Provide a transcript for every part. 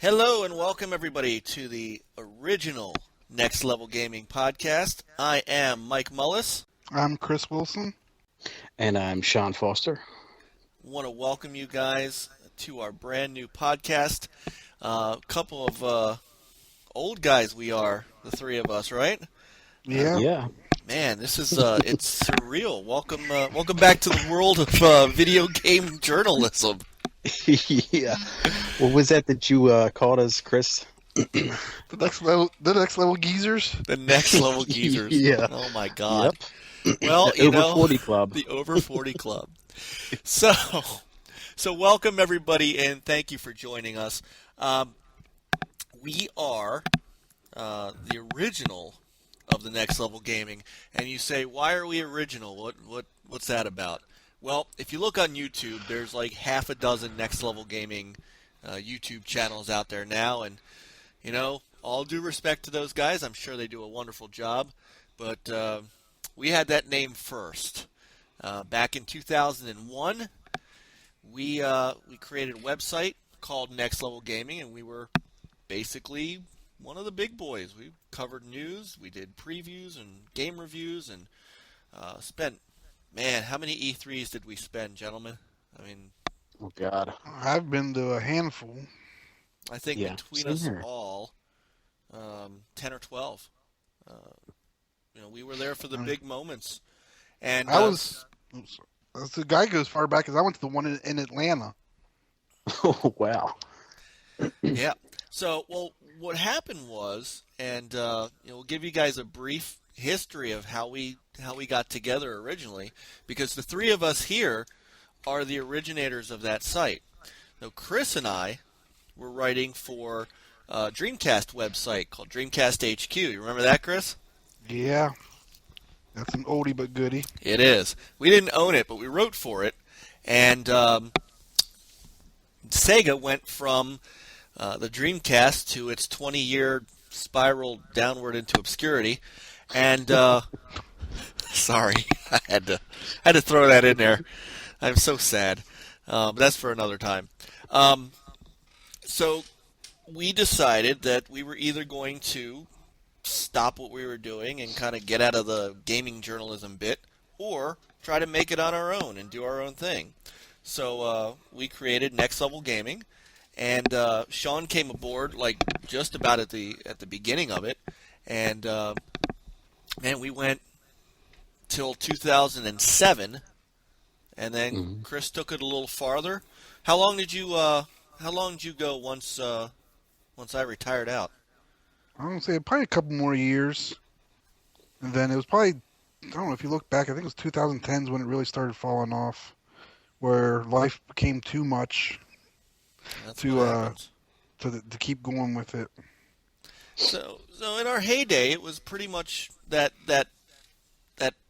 Hello and welcome everybody to the original Next Level Gaming podcast. I am Mike Mullis. I'm Chris Wilson. And I'm Sean Foster. Want to welcome you guys to our brand new podcast. A couple of old guys we are, the three of us, right? Yeah. Yeah. Man, this is it's surreal. Welcome back to the world of video game journalism. Yeah. What was that you called us, Chris? The next level geezers. The Next Level Geezers. Yeah. Oh my God. Yep. Well, The Over 40 Club. The Over 40 Club. So welcome everybody, and thank you for joining us. We are the original of the Next Level Gaming, and you say, why are we original? What's that about? Well, if you look on YouTube, there's like half a dozen Next Level Gaming YouTube channels out there now, and you know, all due respect to those guys, I'm sure they do a wonderful job, but we had that name first. Back in 2001, we created a website called Next Level Gaming, and we were basically one of the big boys. We covered news, we did previews and game reviews, and spent, man, how many E3s did we spend, gentlemen? I mean, Oh, God. I've been to a handful. I think Yeah, between same us here. all, 10 or 12. We were there for the big moments. And I was the guy goes far back as I went to the one in Atlanta. Oh, wow. yeah. So, well, what happened was, and we'll give you guys a brief history of how we got together originally, because the three of us here are the originators of that site. Now, Chris and I were writing for a Dreamcast website called Dreamcast HQ. You remember that, Chris? Yeah. That's an oldie but goodie. It is. We didn't own it, but we wrote for it. And Sega went from the Dreamcast to its 20-year spiral downward into obscurity. And sorry, I had to throw that in there. I'm so sad. But that's for another time. So we decided that we were either going to stop what we were doing and kind of get out of the gaming journalism bit, or try to make it on our own and do our own thing. So we created Next Level Gaming, and Sean came aboard like just about at the beginning of it, and man, we went till 2007, and then Chris took it a little farther. How long did you go once I retired out? I don't say probably a couple more years, and then it was probably, I don't know if you look back, I think it was 2010s when it really started falling off, where life became too much That's to what happens. to keep going with it. So in our heyday, it was pretty much that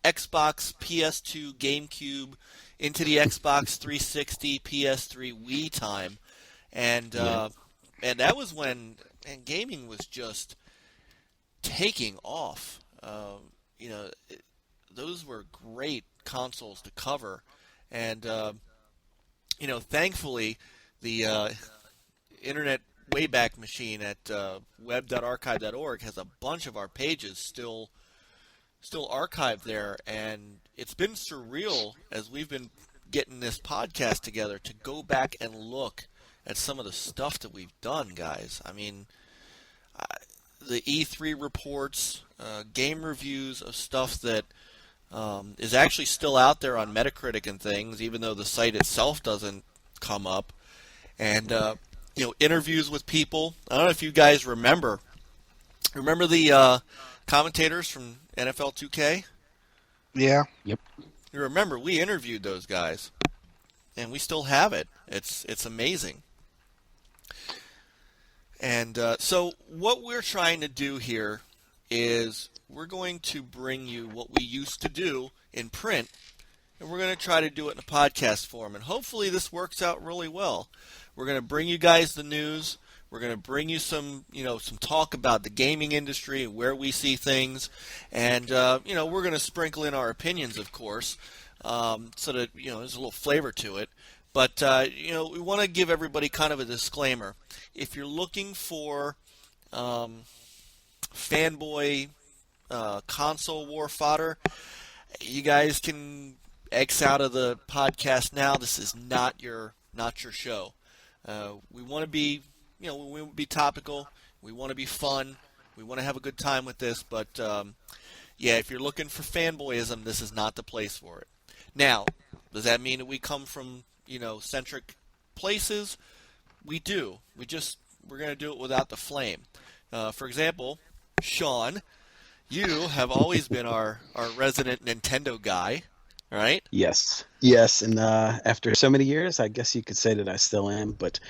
Xbox, PS2, GameCube, into the Xbox 360, PS3, Wii time, and that was when gaming was just taking off. Those were great consoles to cover, and thankfully the Internet Wayback Machine at web.archive.org has a bunch of our pages still archived there, and it's been surreal as we've been getting this podcast together to go back and look at some of the stuff that we've done, guys. I mean, the E3 reports, game reviews of stuff that is actually still out there on Metacritic and things, even though the site itself doesn't come up, and interviews with people. I don't know if you guys remember the commentators from NFL 2K? Yeah. Yep. You remember, we interviewed those guys, and we still have it. It's amazing. And so what we're trying to do here is we're going to bring you what we used to do in print, and we're going to try to do it in a podcast form. And hopefully this works out really well. We're going to bring you guys the news. We're going to bring you some talk about the gaming industry and where we see things, and we're going to sprinkle in our opinions, of course, so that there's a little flavor to it. But we want to give everybody kind of a disclaimer. If you're looking for fanboy console war fodder, you guys can X out of the podcast now. This is not your show. We want to be, we want to be topical. We want to be fun. We want to have a good time with this. But if you're looking for fanboyism, this is not the place for it. Now, does that mean that we come from centric places? We do. We're going to do it without the flame. For example, Sean, you have always been our resident Nintendo guy, right? Yes. Yes. And after so many years, I guess you could say that I still am. But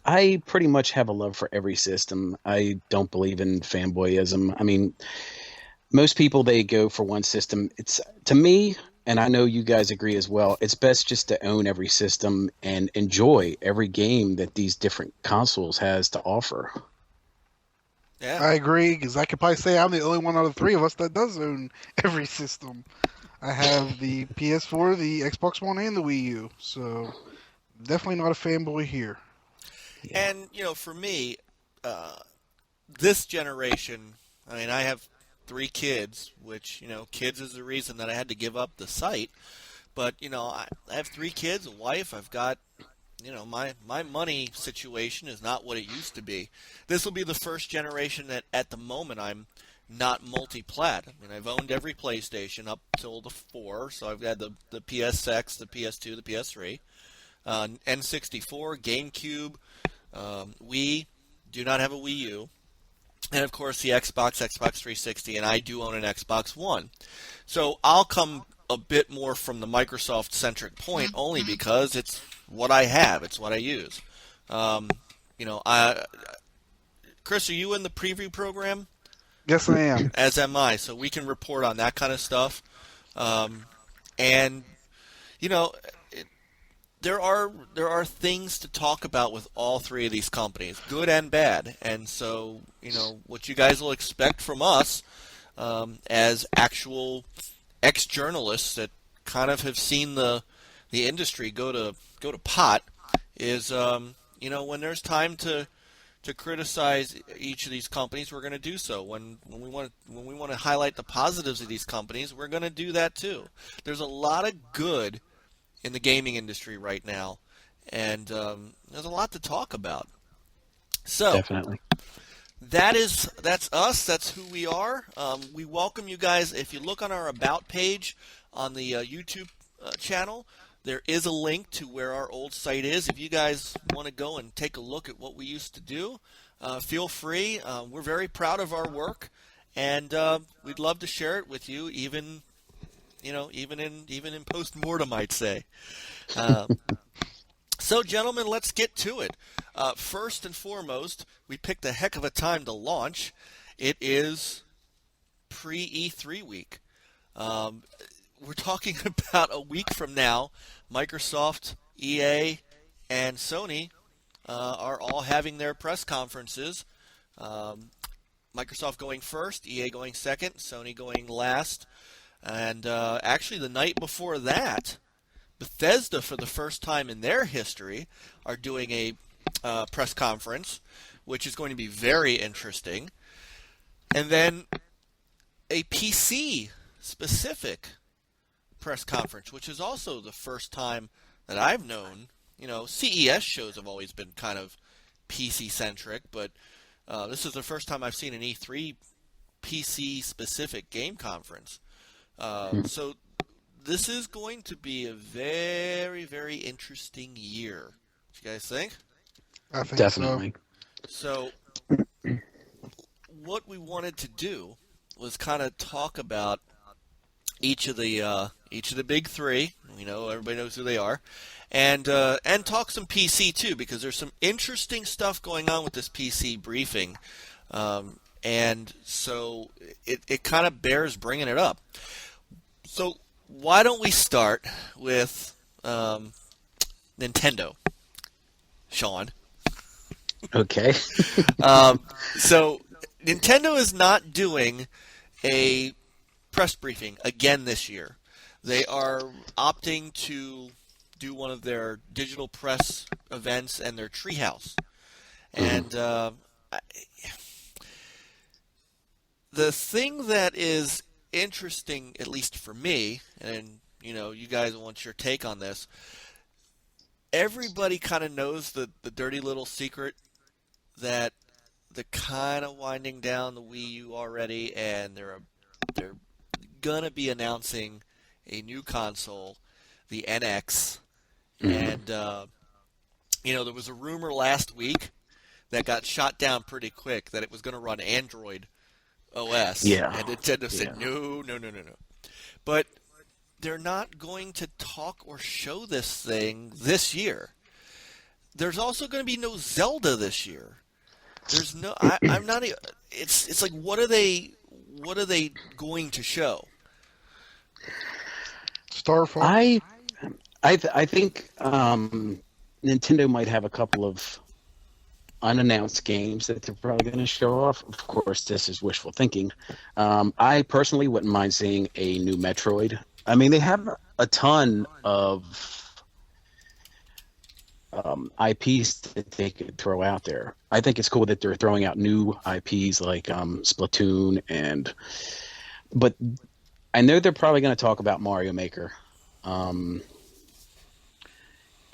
I pretty much have a love for every system. I don't believe in fanboyism. I mean, most people, they go for one system. It's, to me, and I know you guys agree as well, it's best just to own every system and enjoy every game that these different consoles has to offer. Yeah. I agree, because I could probably say I'm the only one out of three of us that does own every system. I have the PS4, the Xbox One, and the Wii U, so definitely not a fanboy here. Yeah. And, for me, this generation, I mean, I have 3 kids, which, kids is the reason that I had to give up the site. But, I have 3 kids, a wife, I've got, my money situation is not what it used to be. This will be the first generation that at the moment I'm not multi-plat. I mean, I've owned every PlayStation up till the 4, so I've had the PSX, the PS2, the PS3, N64, GameCube, Wii, do not have a Wii U, and of course the Xbox 360, and I do own an Xbox One. So I'll come a bit more from the Microsoft-centric point only because it's what I have, it's what I use. Chris, are you in the preview program? Yes, I am. As am I, so we can report on that kind of stuff. And there are things to talk about with all 3 of these companies, good and bad. And so, what you guys will expect from us as actual ex-journalists that kind of have seen the industry go to pot is, when there's time to criticize each of these companies, we're going to do so. When we want to highlight the positives of these companies, we're going to do that too. There's a lot of good in the gaming industry right now, and there's a lot to talk about. So Definitely. that's us. That's who we are. We welcome you guys. If you look on our About page on the YouTube channel, there is a link to where our old site is. If you guys want to go and take a look at what we used to do, feel free. We're very proud of our work, and we'd love to share it with you, even in post-mortem, I'd say. So, gentlemen, let's get to it. First and foremost, we picked a heck of a time to launch. It is Pre-E3 week. We're talking about a week from now. Microsoft, EA, and Sony are all having their press conferences. Microsoft going first, EA going second, Sony going last. And actually, the night before that, Bethesda, for the first time in their history, are doing a press conference, which is going to be very interesting. And then a PC-specific press conference, which is also the first time that I've known. CES shows have always been kind of PC-centric, but this is the first time I've seen an E3 PC-specific game conference. So this is going to be a very, very interesting year. What you guys think? I think Definitely. So what we wanted to do was kind of talk about each of the big 3. Everybody knows who they are, and talk some PC too, because there's some interesting stuff going on with this PC briefing, and so it kind of bears bringing it up. So why don't we start with Nintendo, Sean? Okay. So Nintendo is not doing a press briefing again this year. They are opting to do one of their digital press events and their treehouse. Mhm. And the thing that is interesting, at least for me, and you guys want your take on this. Everybody kind of knows the dirty little secret that they're kind of winding down the Wii U already, and they're gonna be announcing a new console, the NX, Mhm. and there was a rumor last week that got shot down pretty quick that it was going to run Android OS, Yeah. and Nintendo Yeah. said no, no, no, no, no. But they're not going to talk or show this thing this year. There's also going to be no Zelda this year. There's no. I'm not. It's like what are they going to show? Star Fox. I I think Nintendo might have a couple of unannounced games that they're probably going to show off. Of course, this is wishful thinking. I personally wouldn't mind seeing a new Metroid. I mean, they have a ton of IPs that they could throw out there. I think it's cool that they're throwing out new IPs like Splatoon but I know they're probably going to talk about Mario Maker. Um,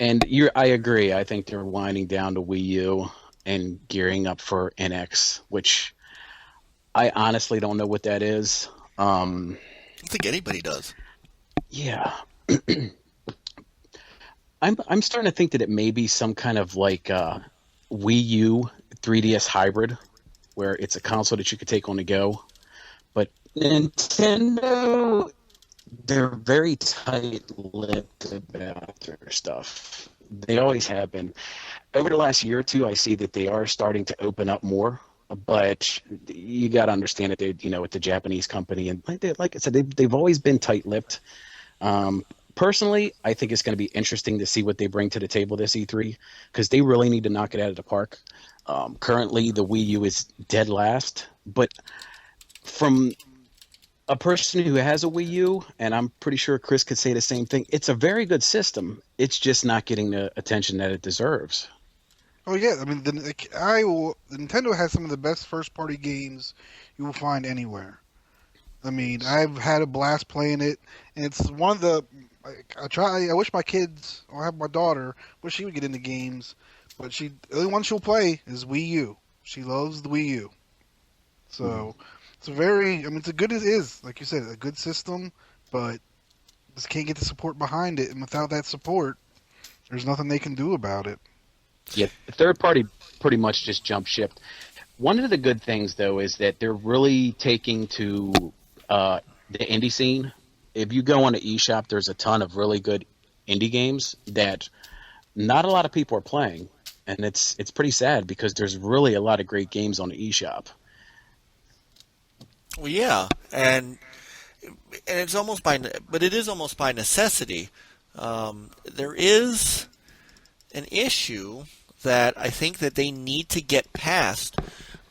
I agree. I think they're winding down to Wii U and gearing up for NX, which I honestly don't know what that is. I don't think anybody does. Yeah, I'm starting to think that it may be some kind of like Wii U 3DS hybrid, where it's a console that you could take on the go. But Nintendo, they're very tight-lipped about their stuff. They always have been. Over the last year or two, I see that they are starting to open up more. But you got to understand that they, with the Japanese company, and like I said, they've always been tight-lipped. Personally, I think it's going to be interesting to see what they bring to the table this E3 because they really need to knock it out of the park. Currently, the Wii U is dead last, but from a person who has a Wii U, and I'm pretty sure Chris could say the same thing, it's a very good system. It's just not getting the attention that it deserves. Oh yeah, I mean, Nintendo has some of the best first-party games you will find anywhere. I mean, I've had a blast playing it, and it's one of the. I wish my kids, or I have my daughter, wish she would get into games, but the only one she'll play is Wii U. She loves the Wii U. So it's it's a good, it is, like you said, a good system, but just can't get the support behind it, and without that support, there's nothing they can do about it. Yeah, the third party pretty much just jump shipped. One of the good things, though, is that they're really taking to the indie scene. If you go on the eShop, there's a ton of really good indie games that not a lot of people are playing, and it's pretty sad because there's really a lot of great games on the eShop. Well, yeah, and it's but it is almost by necessity. There is an issue that I think that they need to get past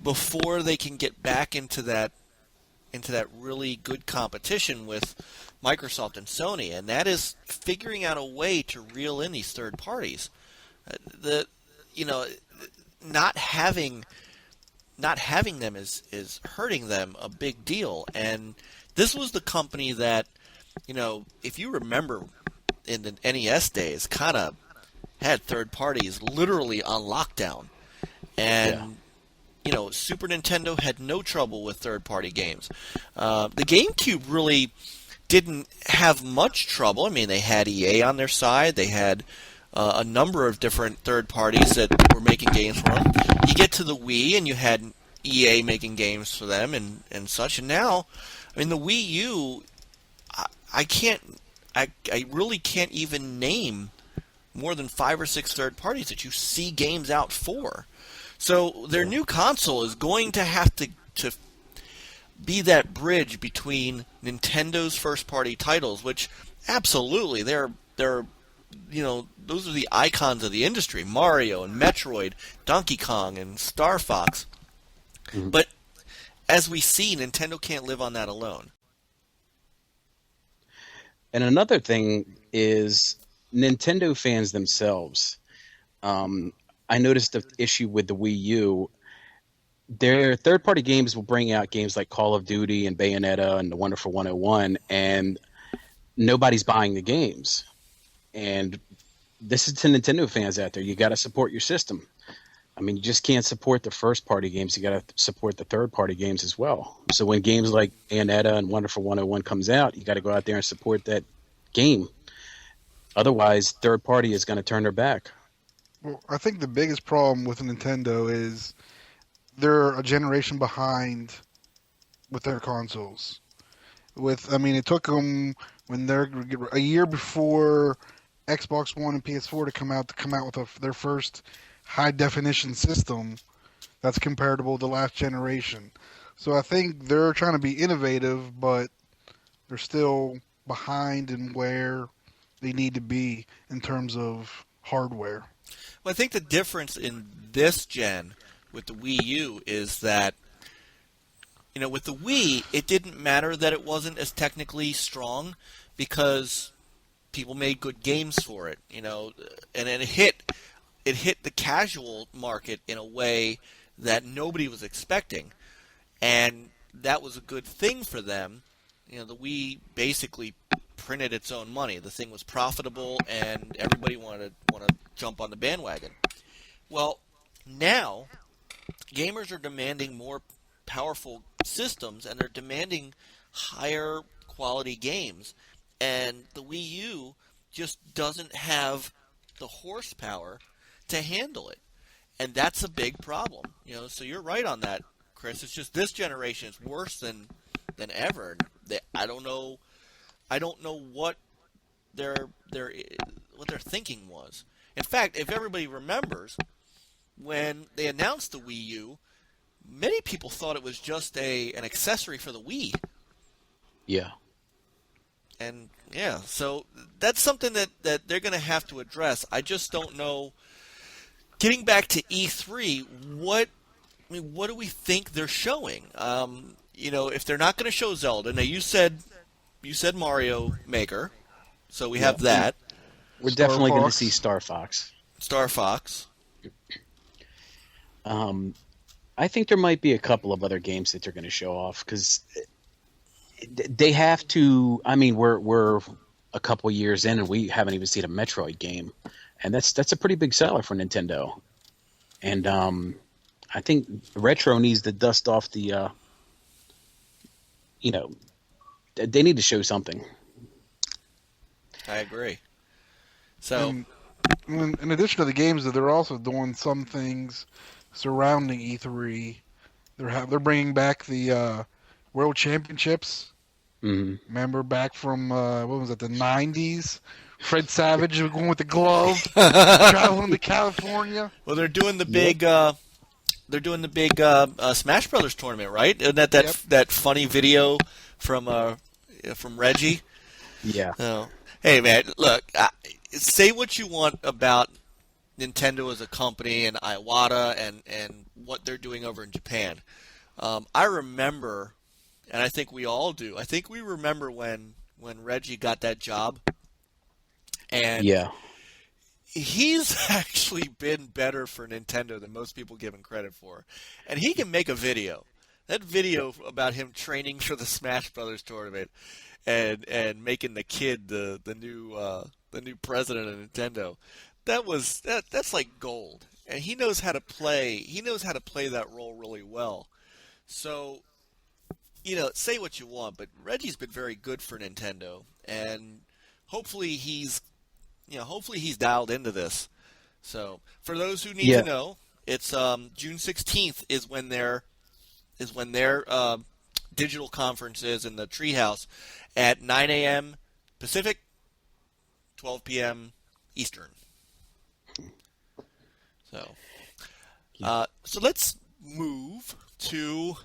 before they can get back into that really good competition with Microsoft and Sony, and that is figuring out a way to reel in these third parties. The not having them is hurting them a big deal, and this was the company that if you remember in the NES days, kind of had third parties literally on lockdown, and Super Nintendo had no trouble with third-party games. The GameCube really didn't have much trouble. I mean, they had EA on their side. They had a number of different third parties that were making games for them. You get to the Wii, and you had EA making games for them and such. And now, I mean, the Wii U, I really can't even name more than 5 or 6 third parties that you see games out for. So their new console is going to have to be that bridge between Nintendo's first-party titles, which absolutely they're those are the icons of the industry: Mario and Metroid, Donkey Kong and Star Fox. Mhm. But as we see, Nintendo can't live on that alone. And another thing is Nintendo fans themselves, I noticed the issue with the Wii U. Their third-party games will bring out games like Call of Duty and Bayonetta and The Wonderful 101, and nobody's buying the games. And this is to Nintendo fans out there. You got to support your system. I mean, you just can't support the first-party games. You got to support the third-party games as well. So when games like Bayonetta and Wonderful 101 comes out, you got to go out there and support that game. Otherwise, third-party is going to turn their back. Well, I think the biggest problem with Nintendo is they're a generation behind with their consoles. I mean, it took them when they're a year before Xbox One and PS4 to come out with their first high definition system that's comparable to last generation. So I think they're trying to be innovative, but they're still behind in where they need to be in terms of hardware. Well, I think the difference in this gen with the Wii U is that, with the Wii, it didn't matter that it wasn't as technically strong because people made good games for it, and it hit the casual market in a way that nobody was expecting, and that was a good thing for them. The Wii basically printed its own money. The thing was profitable, and everybody wanted to jump on the bandwagon. Well, now gamers are demanding more powerful systems, and they're demanding higher quality games, and the Wii U just doesn't have the horsepower to handle it, and that's a big problem. So you're right on that, Chris. It's just this generation is worse than ever. I don't know what their thinking was. In fact, if everybody remembers, when they announced the Wii U, many people thought it was just an accessory for the Wii. Yeah. And yeah, so that's something that they're going to have to address. I just don't know. Getting back to E3, what do we think they're showing? If they're not going to show Zelda, now you said Mario Maker, so we have that. We're definitely going to see Star Fox. Star Fox. I think there might be a couple of other games that they're going to show off because they have to. I mean, we're a couple years in and we haven't even seen a Metroid game, and that's a pretty big seller for Nintendo. And I think Retro needs to dust off the. They need to show something. I agree. So, in addition to the games, they're also doing some things surrounding E3. They're bringing back the World Championships. Mm-hmm. Remember back from what was it, the '90s? Fred Savage going with the glove, traveling to California. Well, they're doing the big. They're doing the big Smash Brothers tournament, right? Isn't that funny video from Reggie? Yeah. Oh. Hey man, look. Say what you want about Nintendo as a company and Iwata and what they're doing over in Japan. I remember, and I think we all do. I think we remember when Reggie got that job, and yeah. He's actually been better for Nintendo than most people give him credit for. And he can make a video. That video about him training for the Smash Brothers tournament and making the kid the new president of Nintendo. That's like gold. And he knows how to play that role really well. So, say what you want, but Reggie's been very good for Nintendo, and hopefully he's dialed into this. So, for those who need to know, it's June 16th is when their digital conference is in the Treehouse at 9 a.m. Pacific, 12 p.m. Eastern. So let's move to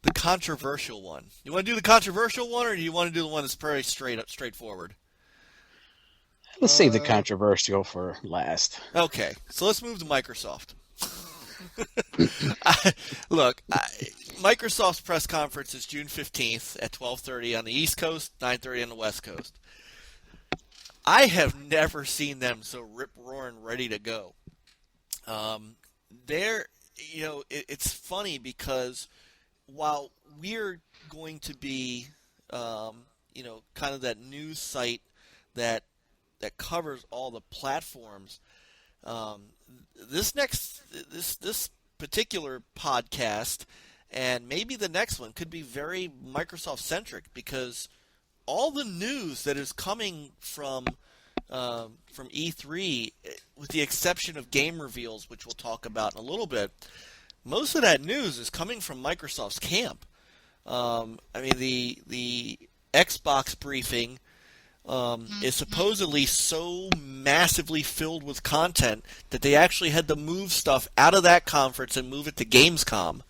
the controversial one. You want to do the controversial one, or do you want to do the one that's very straightforward? Let's save the controversial for last. Okay, so let's move to Microsoft. Microsoft's press conference is June 15th at 12:30 on the East Coast, 9:30 on the West Coast. I have never seen them so rip roaring ready to go. Um, they're, it's funny because while we're going to be, kind of that news site that covers all the platforms, um, this particular podcast and maybe the next one could be very Microsoft centric because all the news that is coming from E3, with the exception of game reveals, which we'll talk about in a little bit, most of that news is coming from Microsoft's camp. I mean, the Xbox briefing is supposedly so massively filled with content that they actually had to move stuff out of that conference and move it to Gamescom,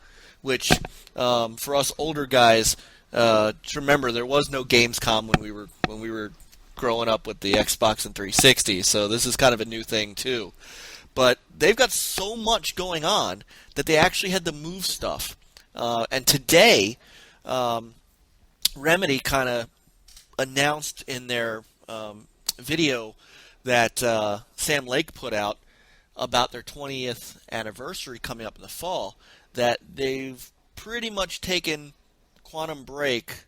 which for us older guys, to remember there was no Gamescom when we were growing up with the Xbox and 360, so this is kind of a new thing too. But they've got so much going on that they actually had to move stuff. And today, Remedy kind of announced in their video that Sam Lake put out about their 20th anniversary coming up in the fall that they've pretty much taken Quantum Break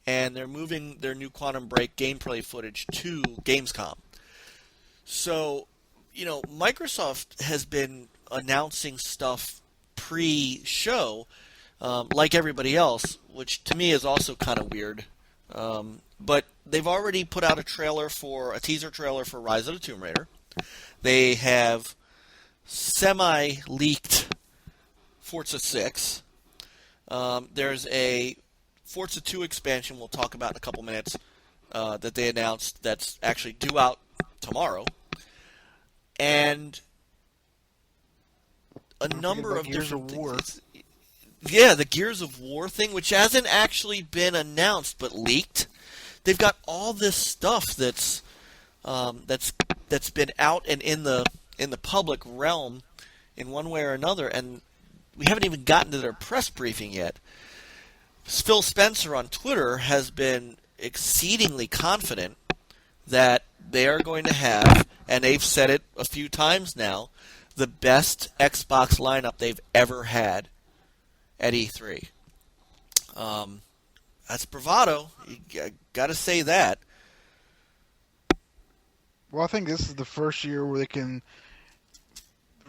and they're moving their new Quantum Break gameplay footage to Gamescom. So, Microsoft has been announcing stuff pre-show, like everybody else, which to me is also kind of weird. But they've already put out a teaser trailer for Rise of the Tomb Raider. They have semi-leaked Forza 6. There's a Forza 2 expansion we'll talk about in a couple minutes that they announced that's actually due out tomorrow. And a number of Gears different of War. things. Yeah, the Gears of War thing, which hasn't actually been announced but leaked. They've got all this stuff that's been out and in the public realm in one way or another, and we haven't even gotten to their press briefing yet. Phil Spencer on Twitter has been exceedingly confident that they are going to have, and they've said it a few times now, the best Xbox lineup they've ever had at E3. That's bravado. You got to say that. Well, I think this is the first year where they can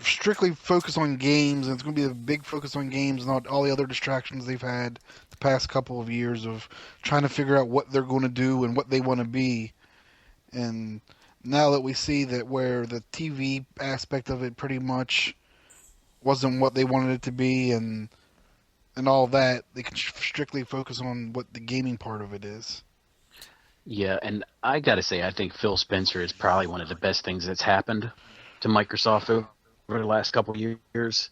strictly focus on games, and it's going to be a big focus on games and not all the other distractions they've had the past couple of years of trying to figure out what they're going to do and what they want to be. And now that we see that where the TV aspect of it pretty much wasn't what they wanted it to be and all that, they can strictly focus on what the gaming part of it is. Yeah, and I got to say, I think Phil Spencer is probably one of the best things that's happened to Microsoft over the last couple of years.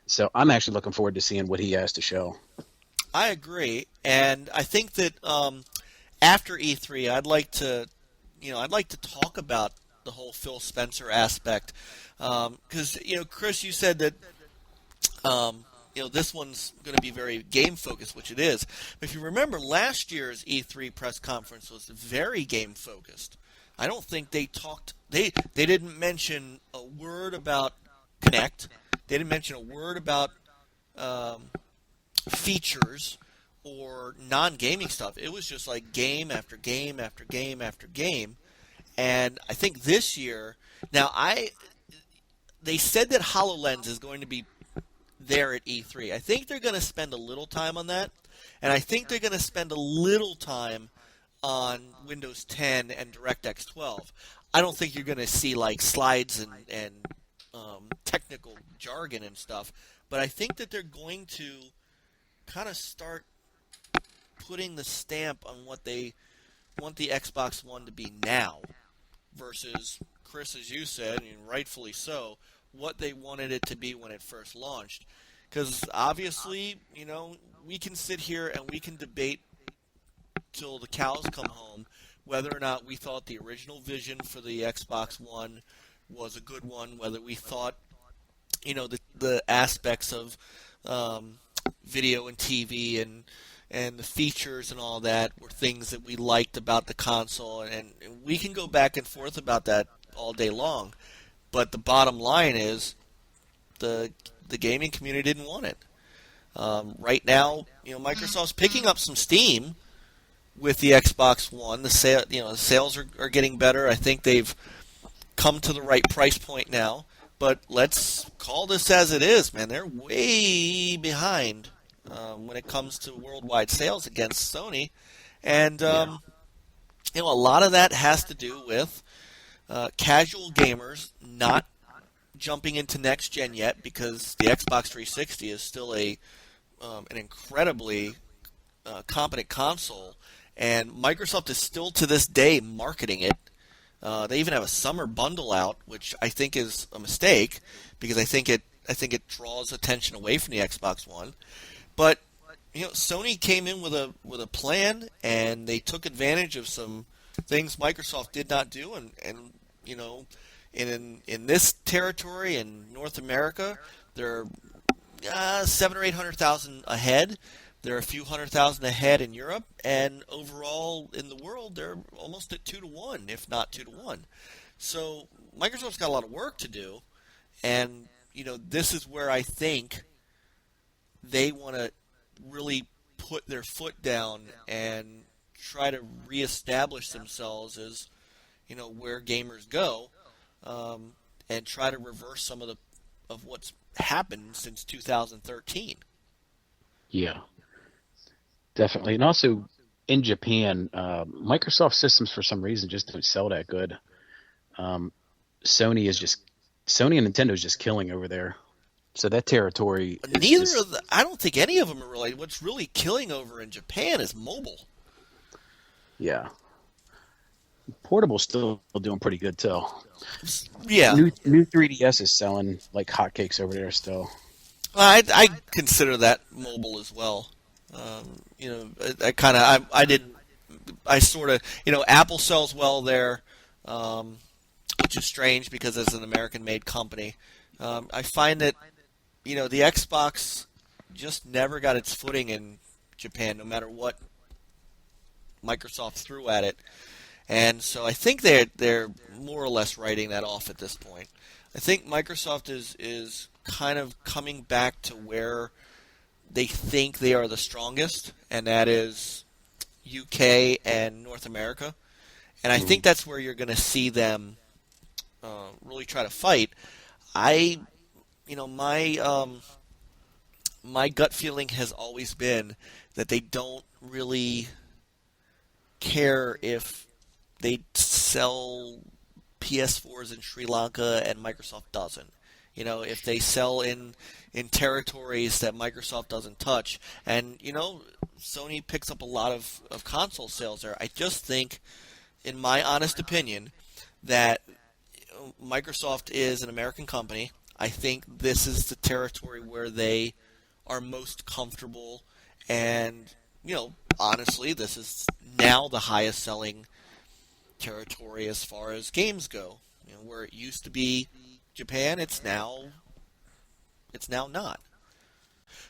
So I'm actually looking forward to seeing what he has to show. I agree, and I think that after E3, I'd like to talk about the whole Phil Spencer aspect, because Chris, you said that this one's going to be very game focused, which it is. But if you remember, last year's E3 press conference was very game focused. I don't think they talked. They didn't mention a word about Connect. They didn't mention a word about features or non-gaming stuff. It was just like game after game after game after game. And I think this year, they said that HoloLens is going to be there at E3. I think they're going to spend a little time on that, and I think they're going to spend a little time on Windows 10 and DirectX 12. I don't think you're going to see like slides and technical jargon and stuff, but I think that they're going to kind of start putting the stamp on what they want the Xbox One to be now versus, Chris, as you said, and rightfully so, what they wanted it to be when it first launched. Because obviously, we can sit here and we can debate till the cows come home whether or not we thought the original vision for the Xbox One was a good one, whether we thought, the aspects of video and TV and, and the features and all that were things that we liked about the console, and we can go back and forth about that all day long. But the bottom line is the gaming community didn't want it. Right now, Microsoft's picking up some steam with the Xbox One. The sales are getting better. I think they've come to the right price point now. But let's call this as it is, man. They're way behind when it comes to worldwide sales against Sony, and a lot of that has to do with casual gamers not jumping into next gen yet, because the Xbox 360 is still an incredibly competent console, and Microsoft is still to this day marketing it. They even have a summer bundle out, which I think is a mistake, because I think it draws attention away from the Xbox One. But Sony came in with a plan, and they took advantage of some things Microsoft did not do, and in this territory in North America, they're 700,000 or 800,000 ahead. They're a few 100,000 ahead in Europe, and overall in the world, they're almost at 2-to-1, if not 2-to-1. So Microsoft's got a lot of work to do, and this is where I think they want to really put their foot down and try to reestablish themselves as where gamers go, and try to reverse some of what's happened since 2013. Yeah, definitely. And also in Japan, Microsoft systems for some reason just don't sell that good. Sony and Nintendo is just killing over there. So that territory is I don't think any of them are really. What's really killing over in Japan is mobile. Yeah. Portable's still doing pretty good too. Yeah. New 3DS is selling like hotcakes over there still. I consider that mobile as well. Apple sells well there, which is strange because it's an American-made company. I find that the Xbox just never got its footing in Japan, no matter what Microsoft threw at it. And so I think they're more or less writing that off at this point. I think Microsoft is kind of coming back to where they think they are the strongest, and that is UK and North America. And I think that's where you're going to see them really try to fight. My gut feeling has always been that they don't really care if they sell PS4s in Sri Lanka and Microsoft doesn't. If they sell in territories that Microsoft doesn't touch, and Sony picks up a lot of console sales there. I just think, in my honest opinion, that Microsoft is an American company. I think this is the territory where they are most comfortable, and honestly, this is now the highest selling territory as far as games go. Where it used to be Japan, it's now not.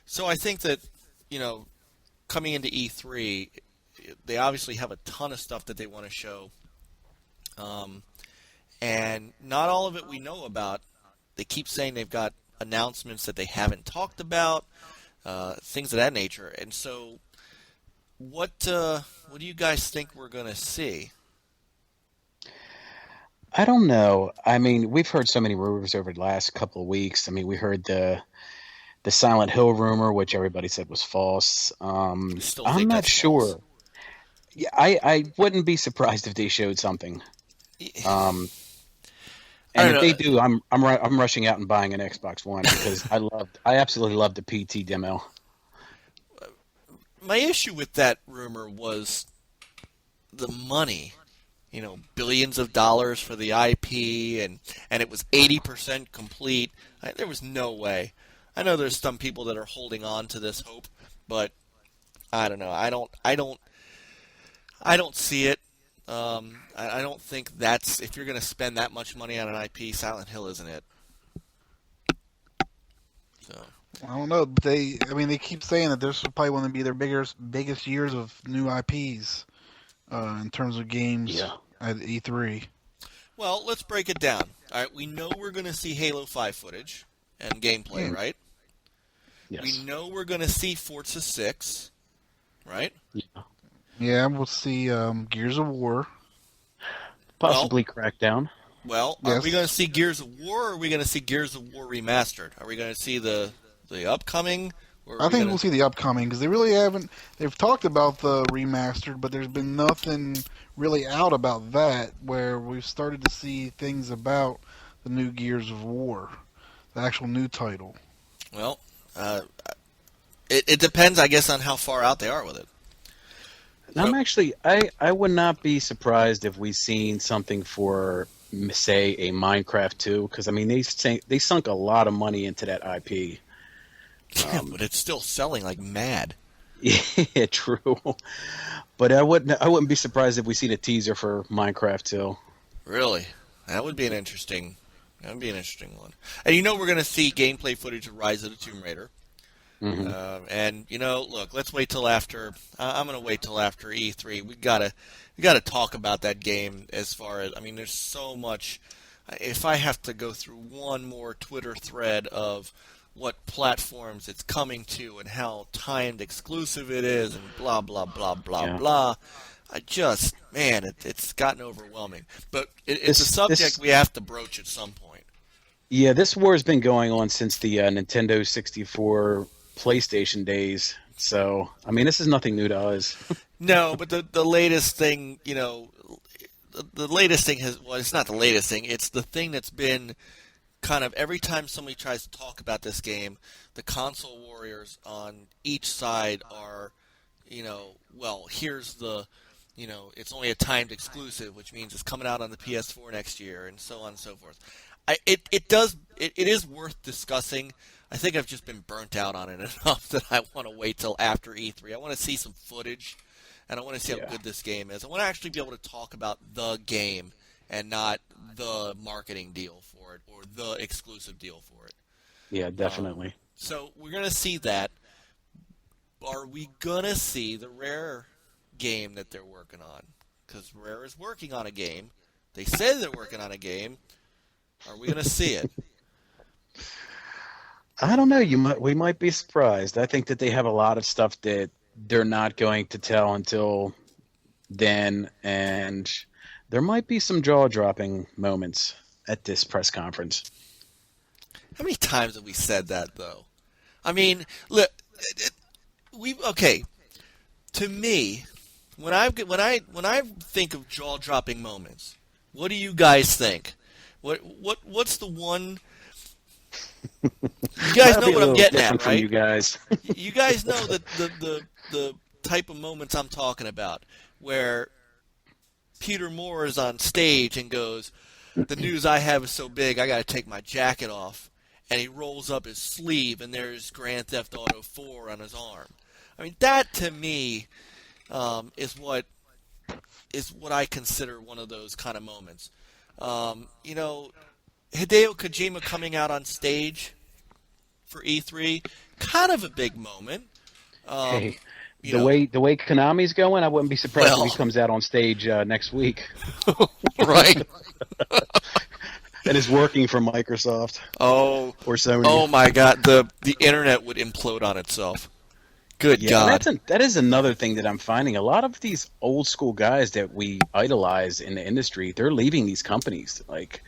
So I think that coming into E3, they obviously have a ton of stuff that they want to show, and not all of it we know about. They keep saying they've got announcements that they haven't talked about, things of that nature. And so, what do you guys think we're going to see? I don't know. I mean, we've heard so many rumors over the last couple of weeks. I mean, we heard the Silent Hill rumor, which everybody said was false. I'm not sure. False. Yeah, I wouldn't be surprised if they showed something. And if they do, I'm rushing out and buying an Xbox One because I absolutely loved the PT demo. My issue with that rumor was the money. Billions of dollars for the IP, and it was 80% complete. There was no way. I know there's some people that are holding on to this hope, but I don't know. I don't see it. I don't think that's, if you're going to spend that much money on an IP, Silent Hill isn't it. So I don't know, but they keep saying that this will probably one to be their biggest years of new IPs in terms of games Yeah. at E3. Well, let's break it down. All right, we know we're going to see Halo 5 footage and gameplay, Yeah. right? We Yes. know we're going to see Forza 6, right? Yeah. Yeah, we'll see Gears of War. Well, Possibly Crackdown. Are Yes. we going to see Gears of War, or are we going to see Gears of War remastered? Are we going to see the upcoming, or are I we think going we'll to? see the upcoming because they really haven't. They've talked about the remastered, but there's been nothing really out about that. Where we've started to see things about the new Gears of War, the actual new title. Well, uh, it depends, I guess, on how far out they are with it. And So, I would not be surprised if we seen something for, say, a Minecraft 2, because I mean they sunk a lot of money into that IP. yeah, but it's still selling like mad. Yeah, true. But I wouldn't be surprised if we seen a teaser for Minecraft 2. Really, that would be an interesting. That would be an interesting one. And you know we're going to see gameplay footage of Rise of the Tomb Raider. Hmm. And look, let's wait till after. I'm going to wait till after E3. We gotta talk about that game. As far as, I mean, there's so much. If I have to go through one more Twitter thread of what platforms it's coming to and how timed exclusive it is and blah blah blah blah Yeah. blah, man, it's gotten overwhelming. But it's a This subject we have to broach at some point. Yeah, this war has been going on since the Nintendo 64 PlayStation days. So, I mean, this is nothing new to us. No, but the latest thing, the latest thing it's not the latest thing. It's the thing that's been kind of every time somebody tries to talk about this game, the console warriors on each side are, well, here's it's only a timed exclusive, which means it's coming out on the PS4 next year, and so on and so forth. It is worth discussing. I think I've just been burnt out on it enough that I want to wait till after E3. I want to see some footage, and I want to see how Yeah. good this game is. I want to actually be able to talk about the game and not the marketing deal for it or the exclusive deal for it. Yeah, definitely. So we're going to see that. Are we going to see the Rare game that they're working on? Because Rare is working on a game. They said they're working on a game. Are we going to see it? I don't know. We might be surprised. I think that they have a lot of stuff that they're not going to tell until then, and there might be some jaw-dropping moments at this press conference. How many times have we said that, though? I mean, look, okay. To me, when I think of jaw-dropping moments, what do you guys think? What's the one? You guys That'll know be a what I'm little getting different at, from right? you guys. You guys know the type of moments I'm talking about, where Peter Moore is on stage and goes, "The news I have is so big, I got to take my jacket off," and he rolls up his sleeve, and there's Grand Theft Auto 4 on his arm. I mean, that to me is what I consider one of those kind of moments. Hideo Kojima coming out on stage for E3, kind of a big moment. Hey, You the know, way Konami's going, I wouldn't be surprised Well- if he comes out on stage next week right? and is working for Microsoft Oh, or Sony. oh my God, the internet would implode on itself. Good Yeah, God. that is another thing that I'm finding. A lot of these old school guys that we idolize in the industry, they're leaving these companies. Like,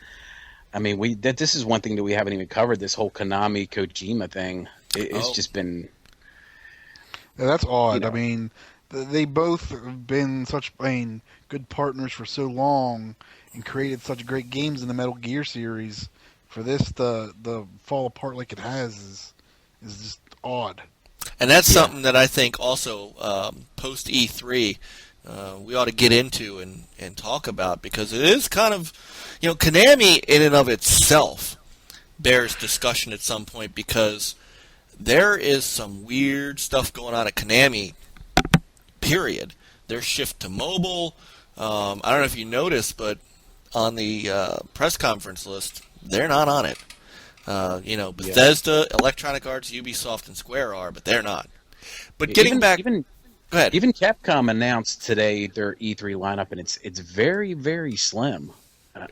I mean, this is one thing that we haven't even covered. This whole Konami Kojima thing. It's Oh. just been. Yeah, that's odd. You know. I mean, they both have been good partners for so long and created such great games in the Metal Gear series. For this the fall apart like it has is just odd. And that's something that I think also post E3 we ought to get into and talk about, because it is kind of, Konami in and of itself bears discussion at some point, because there is some weird stuff going on at Konami, period. Their shift to mobile, I don't know if you noticed, but on the press conference list, they're not on it. Yeah. Bethesda, Electronic Arts, Ubisoft, and Square are, but they're not. But getting Even back, even go ahead. even Capcom announced today their E3 lineup, and it's very very slim.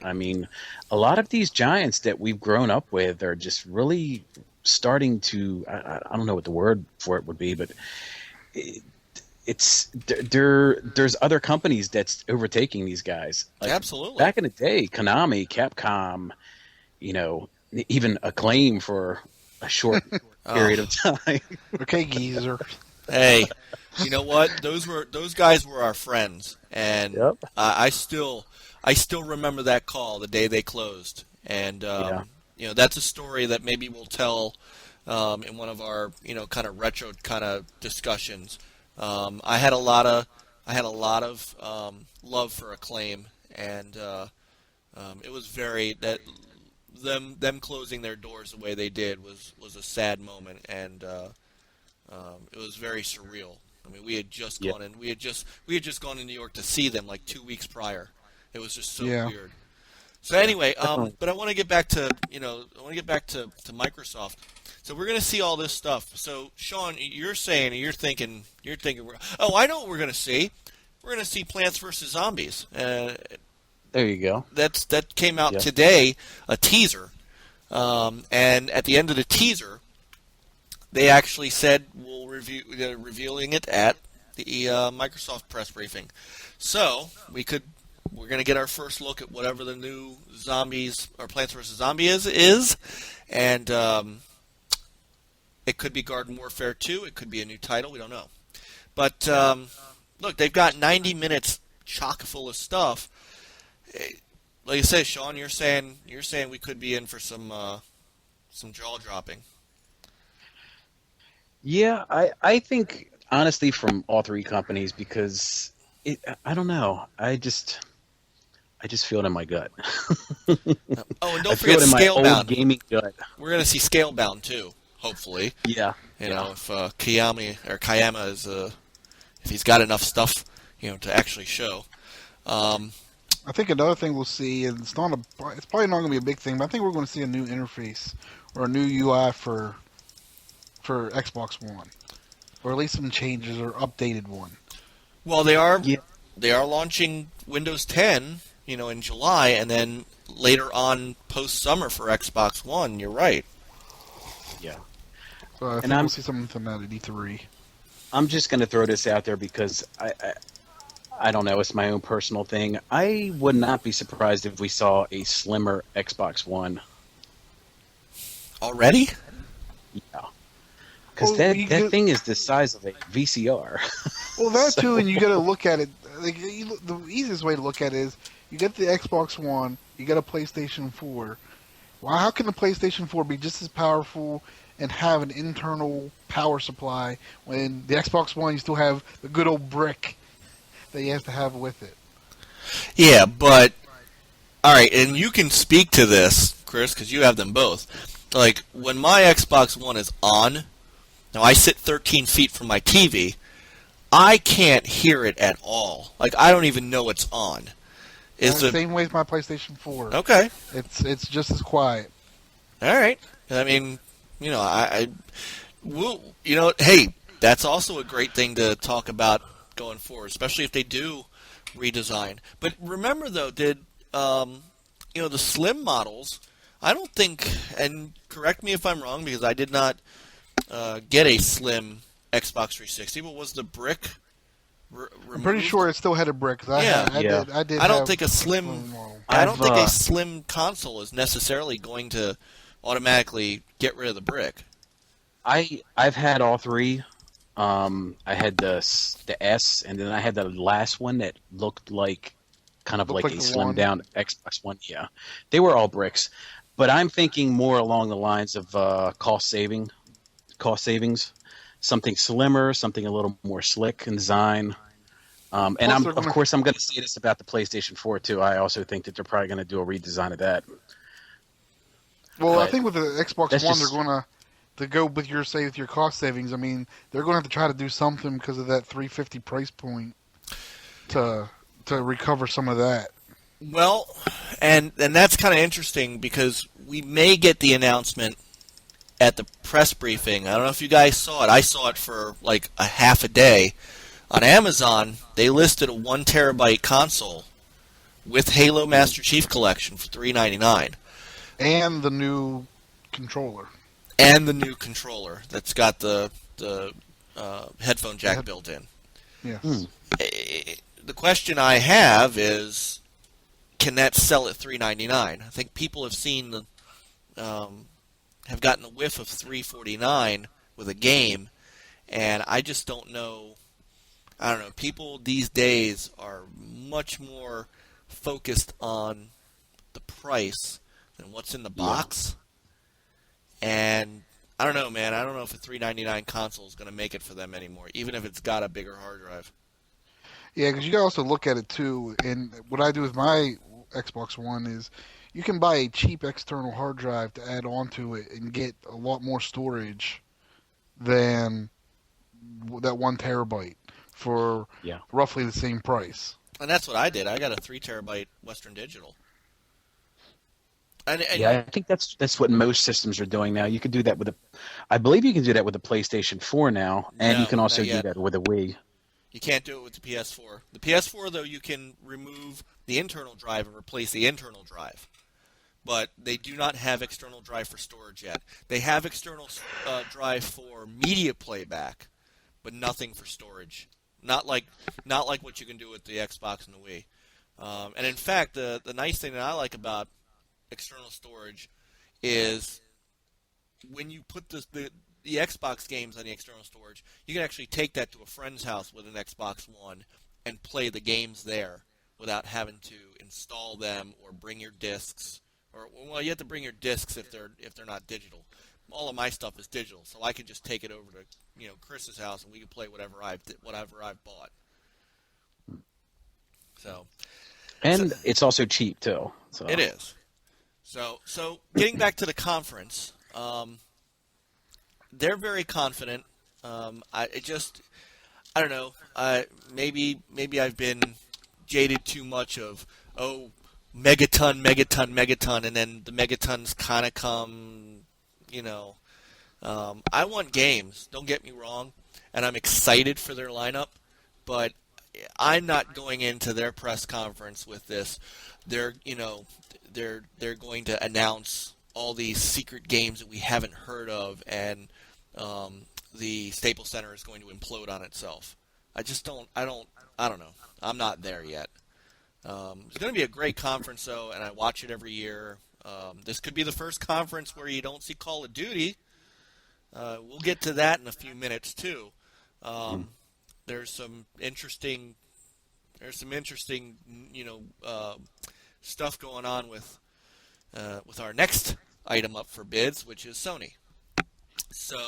I mean, a lot of these giants that we've grown up with are just really starting to. I don't know what the word for it would be, but it, there's other companies that's overtaking these guys. Like Absolutely. back in the day, Konami, Capcom, even Acclaim for a short period Oh, of time. Okay, geezer. hey, you know what? Those guys were our friends, and Yep. I still remember that call the day they closed, and Yeah. that's a story that maybe we'll tell in one of our kind of retro kind of discussions. I had a lot of love for Acclaim, and it was very that them closing their doors the way they did was a sad moment, and it was very surreal. I mean, we had just Yeah. gone in. We had just gone to New York to see them like 2 weeks prior. It was just so Yeah. weird. So anyway, Definitely. but I want to get back to to Microsoft. So we're gonna see all this stuff. So Sean, you're thinking. Oh, I know what we're gonna see. We're gonna see Plants vs Zombies. There you go. That came out Yeah. today, a teaser. And at the end of the teaser, they actually said they're revealing it at the Microsoft press briefing. So we're going to get our first look at whatever the new Zombies or Plants vs Zombies is, and it could be Garden Warfare 2. It could be a new title. We don't know. But look, they've got 90 minutes chock full of stuff. Like you said, Sean, you're saying we could be in for some jaw dropping. Yeah, I think honestly from all three companies because I don't know. I just feel it in my gut. Oh, and I don't feel forget it in my old Scalebound. gaming gut. We're going to see Scalebound too, hopefully. Yeah. You Yeah. know, if Kayama is if he's got enough stuff, to actually show. I think another thing we'll see, and it's probably not going to be a big thing, but I think we're going to see a new interface or a new UI for Xbox One, or at least some changes or updated one. Well, they are Yeah. they are launching Windows 10, in July, and then later on post summer for Xbox One. You're right. Yeah. So I think And I'm we'll see something from that at E3. I'm just going to throw this out there because I don't know. It's my own personal thing. I would not be surprised if we saw a slimmer Xbox One. Already? Yeah. Because Well, that thing is the size of a VCR. Well, that So- too, and you got to look at it. Like the easiest way to look at it is you get the Xbox One, you get a PlayStation 4. Well, how can the PlayStation 4 be just as powerful and have an internal power supply when the Xbox One you still have the good old brick that you have to have with it? Yeah, but all right, and you can speak to this, Chris, because you have them both. Like when my Xbox One is on, now I sit 13 feet from my TV. I can't hear it at all. Like I don't even know it's on. Is the Same way as my PlayStation 4. okay? It's just as quiet. All right. I mean, I will. Hey, that's also a great thing to talk about going forward, especially if they do redesign. But remember, though, the slim models? I don't think, and correct me if I'm wrong, because I did not get a slim Xbox 360. But was the brick I'm pretty sure it still had a brick. 'Cause Yeah. I did. I don't have think a slim. model. I don't I've, think a uh, slim console is necessarily going to automatically get rid of the brick. I've had all three. I had the S, and then I had the last one that looked like kind of Looked like like a the slimmed one. down Xbox One. Yeah, they were all bricks, but I'm thinking more along the lines of cost savings, something slimmer, something a little more slick in design. And Plus I'm they're of gonna- course I'm going to say this about the PlayStation 4 too. I also think that they're probably going to do a redesign of that. Well, I But think with the Xbox that's One, just- they're going to go with your cost savings. I mean, they're going to have to try to do something because of that 350 price point to recover some of that. Well, and that's kind of interesting because we may get the announcement at the press briefing. I don't know if you guys saw it. I saw it for like a half a day. On Amazon, they listed a 1 terabyte console with Halo Master Chief Collection for $399, And the new controller. and the new controller that's got the headphone jack built in. Yes. The question I have is, can that sell at $399? I think people have seen have gotten a whiff of $349 with a game, and I just don't know. I don't know. People these days are much more focused on the price than what's in the box. And I don't know, man. I don't know if a $399 console is going to make it for them anymore, even if it's got a bigger hard drive. Yeah, because you can also look at it too. And what I do with my Xbox One is you can buy a cheap external hard drive to add onto it and get a lot more storage than that 1 terabyte for roughly the same price. And that's what I did. I got a 3 terabyte Western Digital. And Yeah, I think that's what most systems are doing now. You can do that with I believe you can do that with the PlayStation 4 now, and No, you can also not do yet. that with a Wii. You can't do it with the PS4. The PS4, though, you can remove the internal drive and replace the internal drive. But they do not have external drive for storage yet. They have external drive for media playback, but nothing for storage. Not like what you can do with the Xbox and the Wii. And in fact, the nice thing that I like about external storage is when you put the Xbox games on the external storage, you can actually take that to a friend's house with an Xbox One and play the games there without having to install them or bring your discs. Or well, you have to bring your discs if they're not digital. All of my stuff is digital, so I can just take it over to Chris's house and we can play whatever I've bought. And it's also cheap too. So It is. So getting back to the conference, they're very confident. I don't know. Maybe I've been jaded too much of megaton, and then the megatons kind of come. I want games. Don't get me wrong, and I'm excited for their lineup, but I'm not going into their press conference with this. They're going to announce all these secret games that we haven't heard of, and the Staples Center is going to implode on itself. I don't know. I'm not there yet. It's going to be a great conference, though, and I watch it every year. This could be the first conference where you don't see Call of Duty. We'll get to that in a few minutes, too. There's some interesting, stuff going on with our next item up for bids, which is Sony. So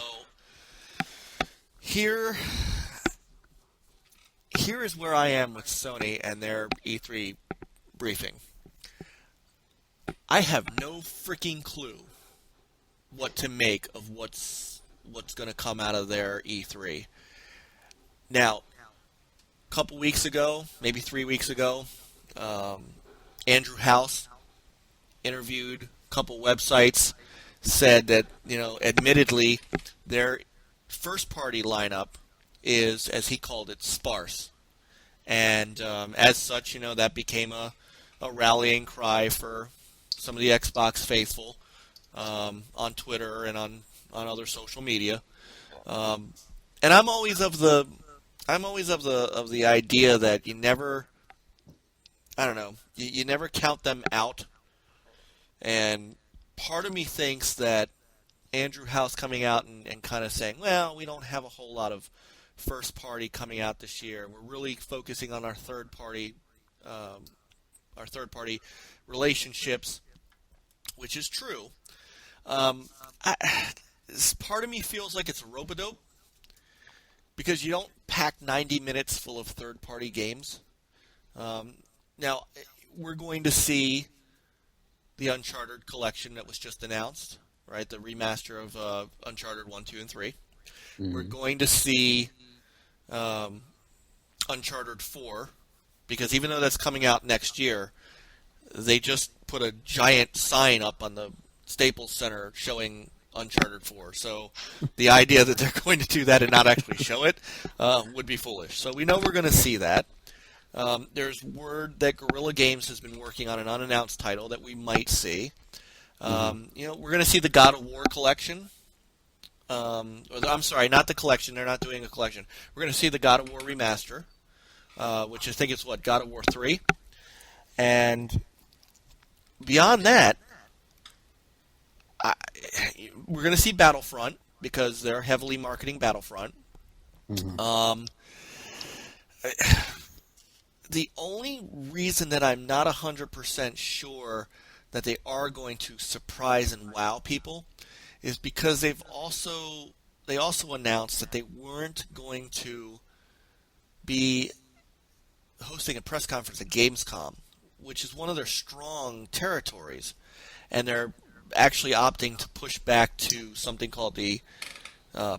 here is where I am with Sony and their E3 briefing. I have no freaking clue what to make of what's going to come out of their E3. Now, a couple weeks ago, maybe 3 weeks ago, Andrew House interviewed a couple websites, said that, admittedly, their first-party lineup is, as he called it, sparse. And as such, that became a rallying cry for some of the Xbox faithful on Twitter and on other social media. And I'm always of the idea that you never, I don't know, you never count them out. And part of me thinks that Andrew House coming out and kind of saying, well, we don't have a whole lot of first party coming out this year. We're really focusing on our third party relationships, which is true. Part of me feels like it's a rope-a-dope because you don't pack 90 minutes full of third party games. Now, we're going to see the Uncharted collection that was just announced, right? The remaster of Uncharted 1, 2, and 3. Mm-hmm. We're going to see Uncharted 4, because even though that's coming out next year, they just put a giant sign up on the Staples Center showing Uncharted 4. So the idea that they're going to do that and not actually show it would be foolish. So we know we're going to see that. There's word that Guerrilla Games has been working on an unannounced title that we might see. We're going to see the God of War collection. I'm sorry, not the collection. They're not doing a collection. We're going to see the God of War remaster, which I think is God of War 3. And beyond that, we're going to see Battlefront because they're heavily marketing Battlefront. The only reason that I'm not 100% sure that they are going to surprise and wow people is because they also announced that they weren't going to be hosting a press conference at Gamescom, which is one of their strong territories, and they're actually opting to push back to something called the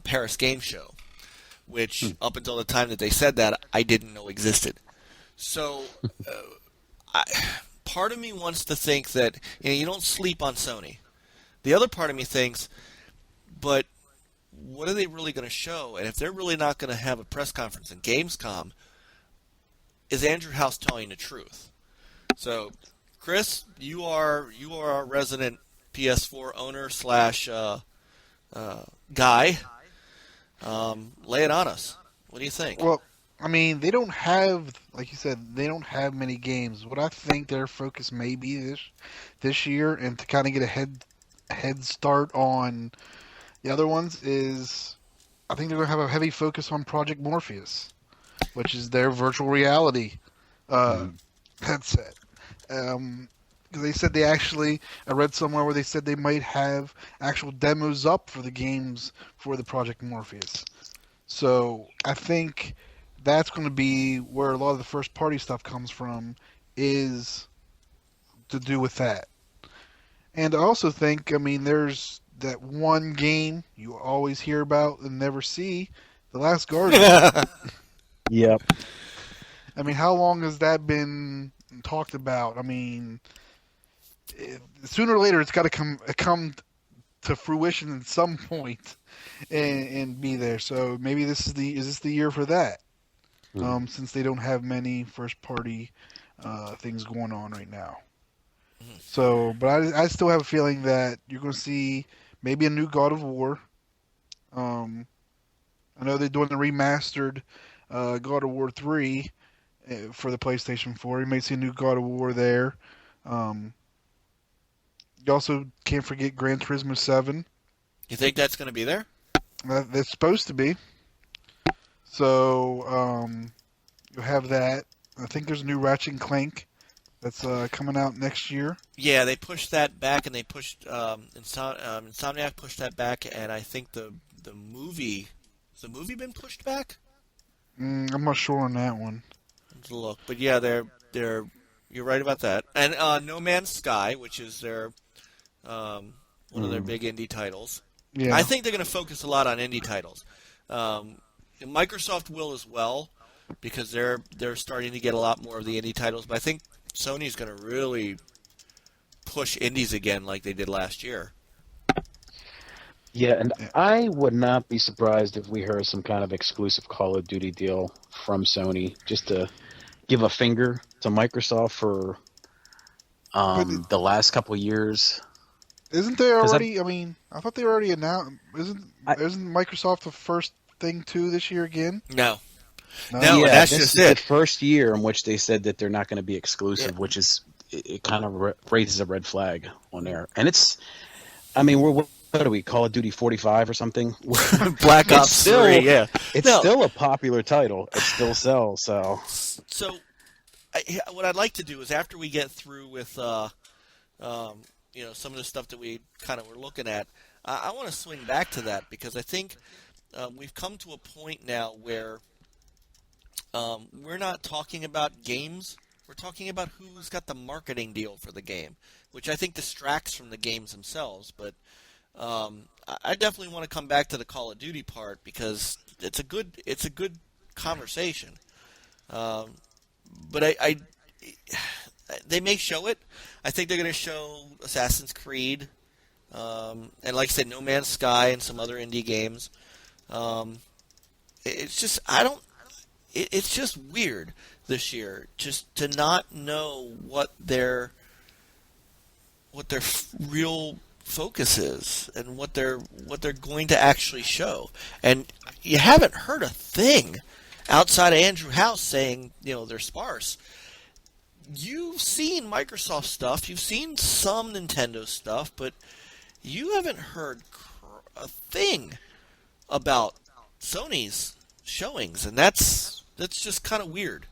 Paris Game Show, which up until the time that they said that, I didn't know existed. So, part of me wants to think that you don't sleep on Sony. The other part of me thinks, but what are they really going to show? And if they're really not going to have a press conference in Gamescom, is Andrew House telling the truth? So, Chris, you are our resident PS4 owner / guy. Lay it on us. What do you think? Well, I mean, they don't have, like you said, they don't have many games. What I think their focus may be this year, and to kind of get a head start on the other ones, is I think they're going to have a heavy focus on Project Morpheus, which is their virtual reality headset. They said I read somewhere where they said they might have actual demos up for the games for the Project Morpheus. So I think that's going to be where a lot of the first party stuff comes from, is to do with that. And I also think, there's that one game you always hear about and never see, The Last Guardian. Yep. How long has that been talked about? Sooner or later it's got to come to fruition at some point and be there. So maybe is this the year for that? Since they don't have many first party things going on right now. So, but I still have a feeling that you're going to see maybe a new God of War. I know they're doing the remastered God of War 3 for the PlayStation 4. You may see a new God of War there. You also can't forget Gran Turismo 7. You think that's going to be there? That's supposed to be. So, you'll have that. I think there's a new Ratchet and Clank that's coming out next year. Yeah, they pushed that back, and they pushed Insomniac pushed that back, and I think the movie has the movie been pushed back? I'm not sure on that one. Let's look, but yeah, they're you're right about that. And No Man's Sky, which is their one of their big indie titles. Yeah. I think they're going to focus a lot on indie titles. Microsoft will as well, because they're starting to get a lot more of the indie titles. But I think Sony's going to really push indies again, like they did last year. Yeah, and I would not be surprised if we heard some kind of exclusive Call of Duty deal from Sony, just to give a finger to Microsoft for the last couple of years. Isn't there already? I thought they already announced. Isn't Microsoft the first thing too this year again? No, Yeah, that's this just is it. the first year in which they said that they're not going to be exclusive, which is it kind of raises a red flag on there. And it's, what do we Call of Duty 45 or something? Black Ops 3, yeah. It's still a popular title. It still sells. So, what I'd like to do is after we get through with, some of the stuff that we kind of were looking at, I want to swing back to that, because I think we've come to a point now where we're not talking about games. We're talking about who's got the marketing deal for the game, which I think distracts from the games themselves. But I definitely want to come back to the Call of Duty part, because it's a good conversation. But they may show it. I think they're going to show Assassin's Creed, and like I said, No Man's Sky and some other indie games. Um, it's just I don't. It's just weird this year, just to not know what their real focus is and what they're going to actually show. And you haven't heard a thing outside of Andrew House saying they're sparse. You've seen Microsoft stuff, you've seen some Nintendo stuff, but you haven't heard a thing about Sony's showings, and that's just kind of weird.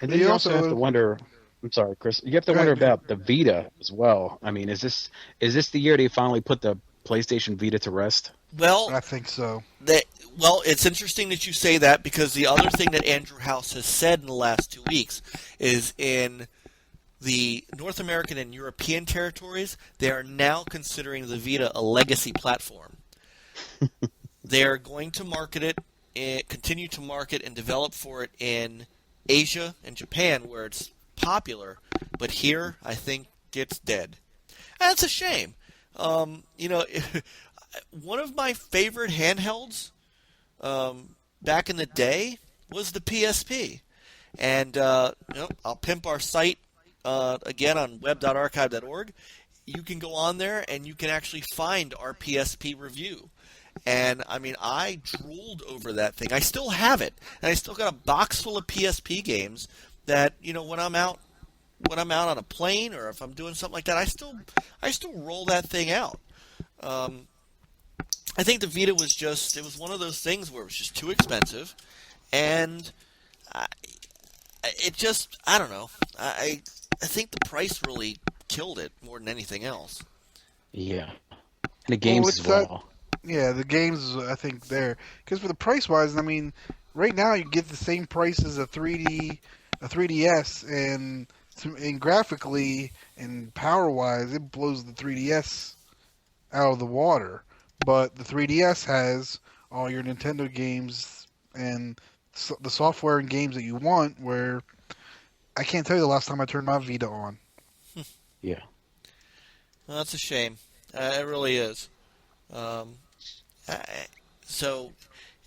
And then You you also have also to wonder. I'm sorry, Chris. You have to go wonder ahead, Jim. about the Vita as well. I mean, is this the year they finally put the PlayStation Vita to rest? Well, I think so. it's interesting that you say that, because the other thing that Andrew House has said in the last 2 weeks is in the North American and European territories, they are now considering the Vita a legacy platform. They are going to market it, continue to market and develop for it in Asia and Japan, where it's popular, but here I think it's dead. And it's a shame. One of my favorite handhelds back in the day was the PSP, and I'll pimp our site again on web.archive.org. You can go on there and you can actually find our PSP review. And I mean, I drooled over that thing. I still have it, and I still got a box full of PSP games that when I'm out on a plane, or if I'm doing something like that, I still roll that thing out. I think the Vita it was one of those things where it was just too expensive, and I don't know. I think the price really killed it more than anything else. Yeah, and the games it's as well. Yeah, the games, I think, there. Because for the price-wise, I mean, right now you get the same price as a 3DS, and graphically and power-wise, it blows the 3DS out of the water. But the 3DS has all your Nintendo games and the software and games that you want, where I can't tell you the last time I turned my Vita on. Yeah. Well, that's a shame. It really is. So,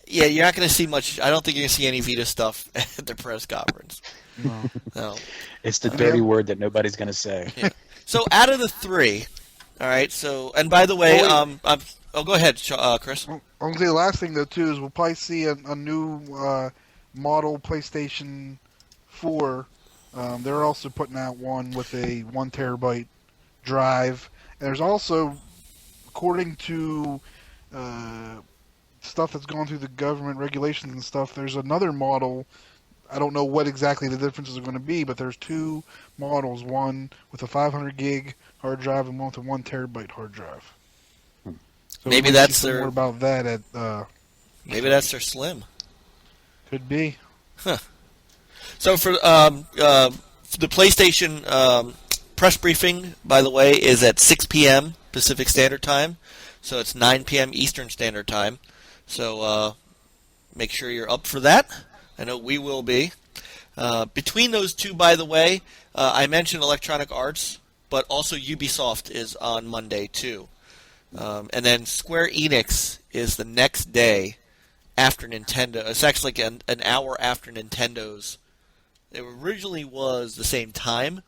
yeah, you're not going to see much. I don't think you're going to see any Vita stuff at the press conference. No. No. It's the dirty word that nobody's going to say. Yeah. So, out of the three, all right. So, and by the way, go ahead, Chris. I'm going to say the last thing, though, too, is we'll probably see a new model PlayStation 4. They're also putting out one with a 1 terabyte drive. And there's also, according to stuff that's gone through the government regulations and stuff, there's another model. I don't know what exactly the differences are going to be, but there's two models, one with a 500 gig hard drive and one with a 1 terabyte hard drive. So Maybe we'll that's see some their. more about that at. Maybe that's their Slim. Could be. So for the PlayStation press briefing, by the way, is at 6 p.m. Pacific Standard Time. So it's 9 p.m. Eastern Standard Time. So make sure you're up for that. I know we will be. Between those two, by the way, I mentioned Electronic Arts, but also Ubisoft is on Monday too. And then Square Enix is the next day after Nintendo. It's actually like an hour after Nintendo's. It originally was the same time,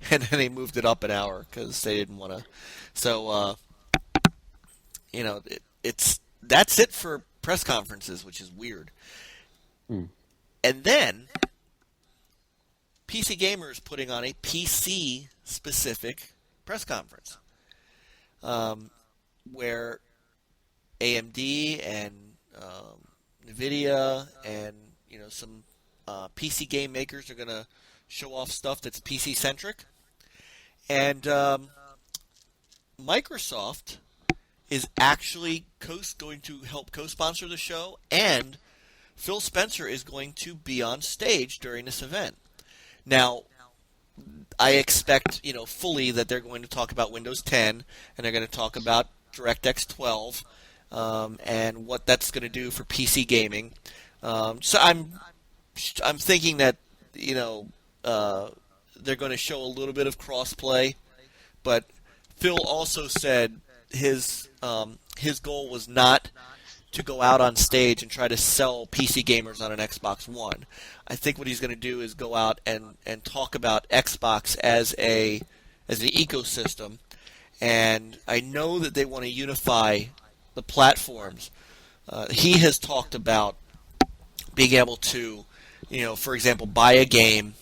and then they moved it up an hour because they didn't want to. So, that's it for press conferences, which is weird. And then PC Gamer is putting on a PC-specific press conference, where AMD and NVIDIA and some PC game makers are going to show off stuff that's PC-centric. And Microsoft is actually going to help co-sponsor the show, and Phil Spencer is going to be on stage during this event. Now, I expect, fully that they're going to talk about Windows 10, and they're going to talk about DirectX 12, and what that's going to do for PC gaming. So I'm thinking that, they're going to show a little bit of crossplay, but Phil also said his goal was not to go out on stage and try to sell PC gamers on an Xbox One. I think what he's going to do is go out and talk about Xbox as an ecosystem, and I know that they want to unify the platforms. He has talked about being able to, for example, buy a game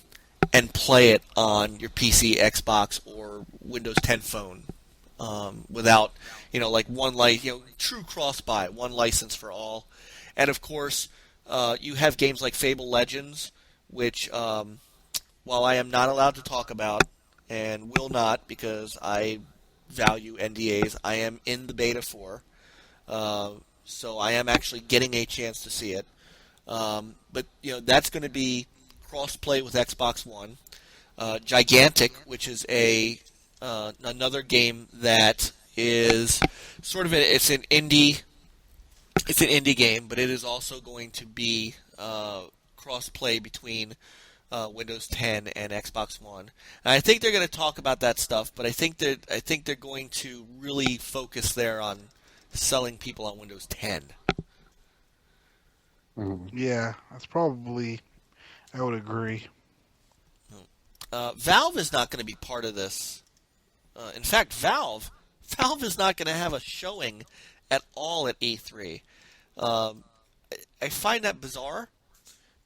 and play it on your PC, Xbox, or Windows 10 phone without, like true cross-buy, one license for all. And of course, you have games like Fable Legends, which, while I am not allowed to talk about and will not because I value NDAs, I am in the beta for. So I am actually getting a chance to see it. But that's going to be cross-play with Xbox One. Gigantic, which is another game that is sort of it's an indie game, but it is also going to be cross-play between Windows 10 and Xbox One. And I think they're going to talk about that stuff, but I think they're going to really focus there on selling people on Windows 10. Yeah, that's probably. I would agree. Valve is not going to be part of this. In fact, Valve is not going to have a showing at all at E3. I find that bizarre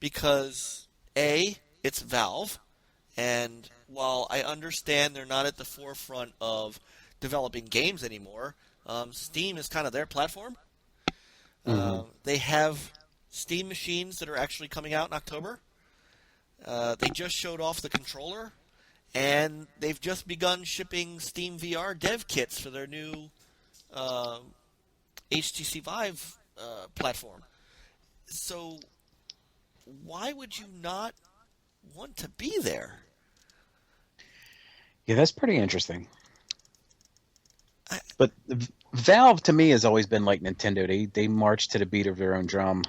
because it's Valve, and while I understand they're not at the forefront of developing games anymore, Steam is kind of their platform. They have Steam machines that are actually coming out in October. They just showed off the controller, and they've just begun shipping Steam VR dev kits for their new HTC Vive platform. So why would you not want to be there? Yeah, that's pretty interesting. But Valve, to me, has always been like Nintendo. They march to the beat of their own drum.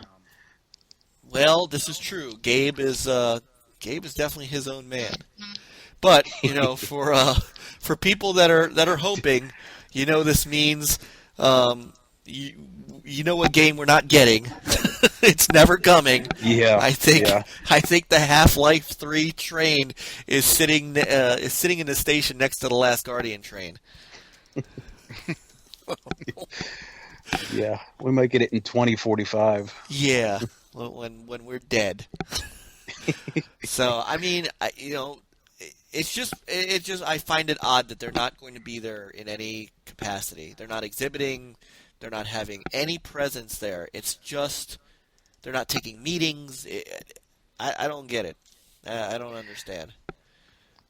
Well, this is true. Gabe is definitely his own man. But for people that are hoping, this means you know what game we're not getting. It's never coming. Yeah, I think the Half-Life 3 train is sitting in the station next to the Last Guardian train. Yeah, we might get it in 2045. Yeah, when we're dead. So I mean, it's just I find it odd that they're not going to be there in any capacity. They're not exhibiting. They're not having any presence there. It's just they're not taking meetings. I don't get it. I don't understand.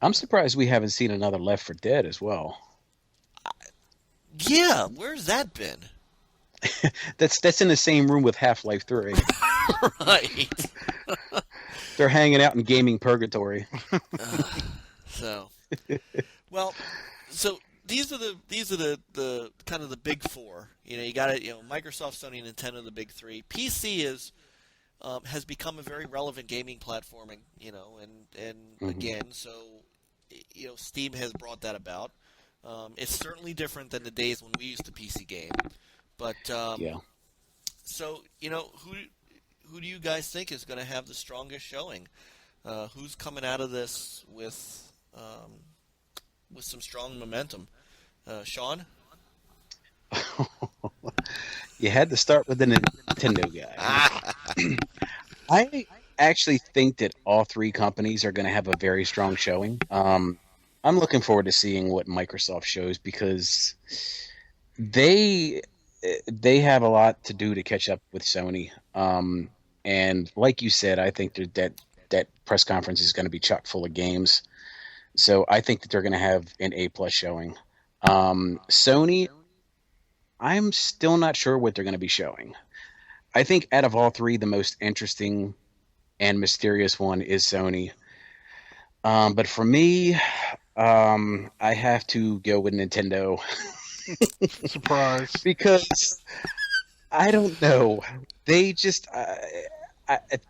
I'm surprised we haven't seen another Left 4 Dead as well. Yeah, where's that been? That's in the same room with Half-Life 3. Right. They're hanging out in gaming purgatory. So these are the kind of the big four. You got it. Microsoft, Sony, Nintendo, the big three. PC has become a very relevant gaming platform, and again, so Steam has brought that about. It's certainly different than the days when we used to PC game, but yeah. So who do you guys think is going to have the strongest showing? Who's coming out of this with some strong momentum? Sean? You had to start with the Nintendo guy. I actually think that all three companies are going to have a very strong showing. I'm looking forward to seeing what Microsoft shows because they have a lot to do to catch up with Sony. And like you said, I think that press conference is going to be chock full of games. So I think that they're going to have an A+ showing. Sony, I'm still not sure what they're going to be showing. I think out of all three, the most interesting and mysterious one is Sony. But for me, I have to go with Nintendo. Surprise. Because I don't know. They just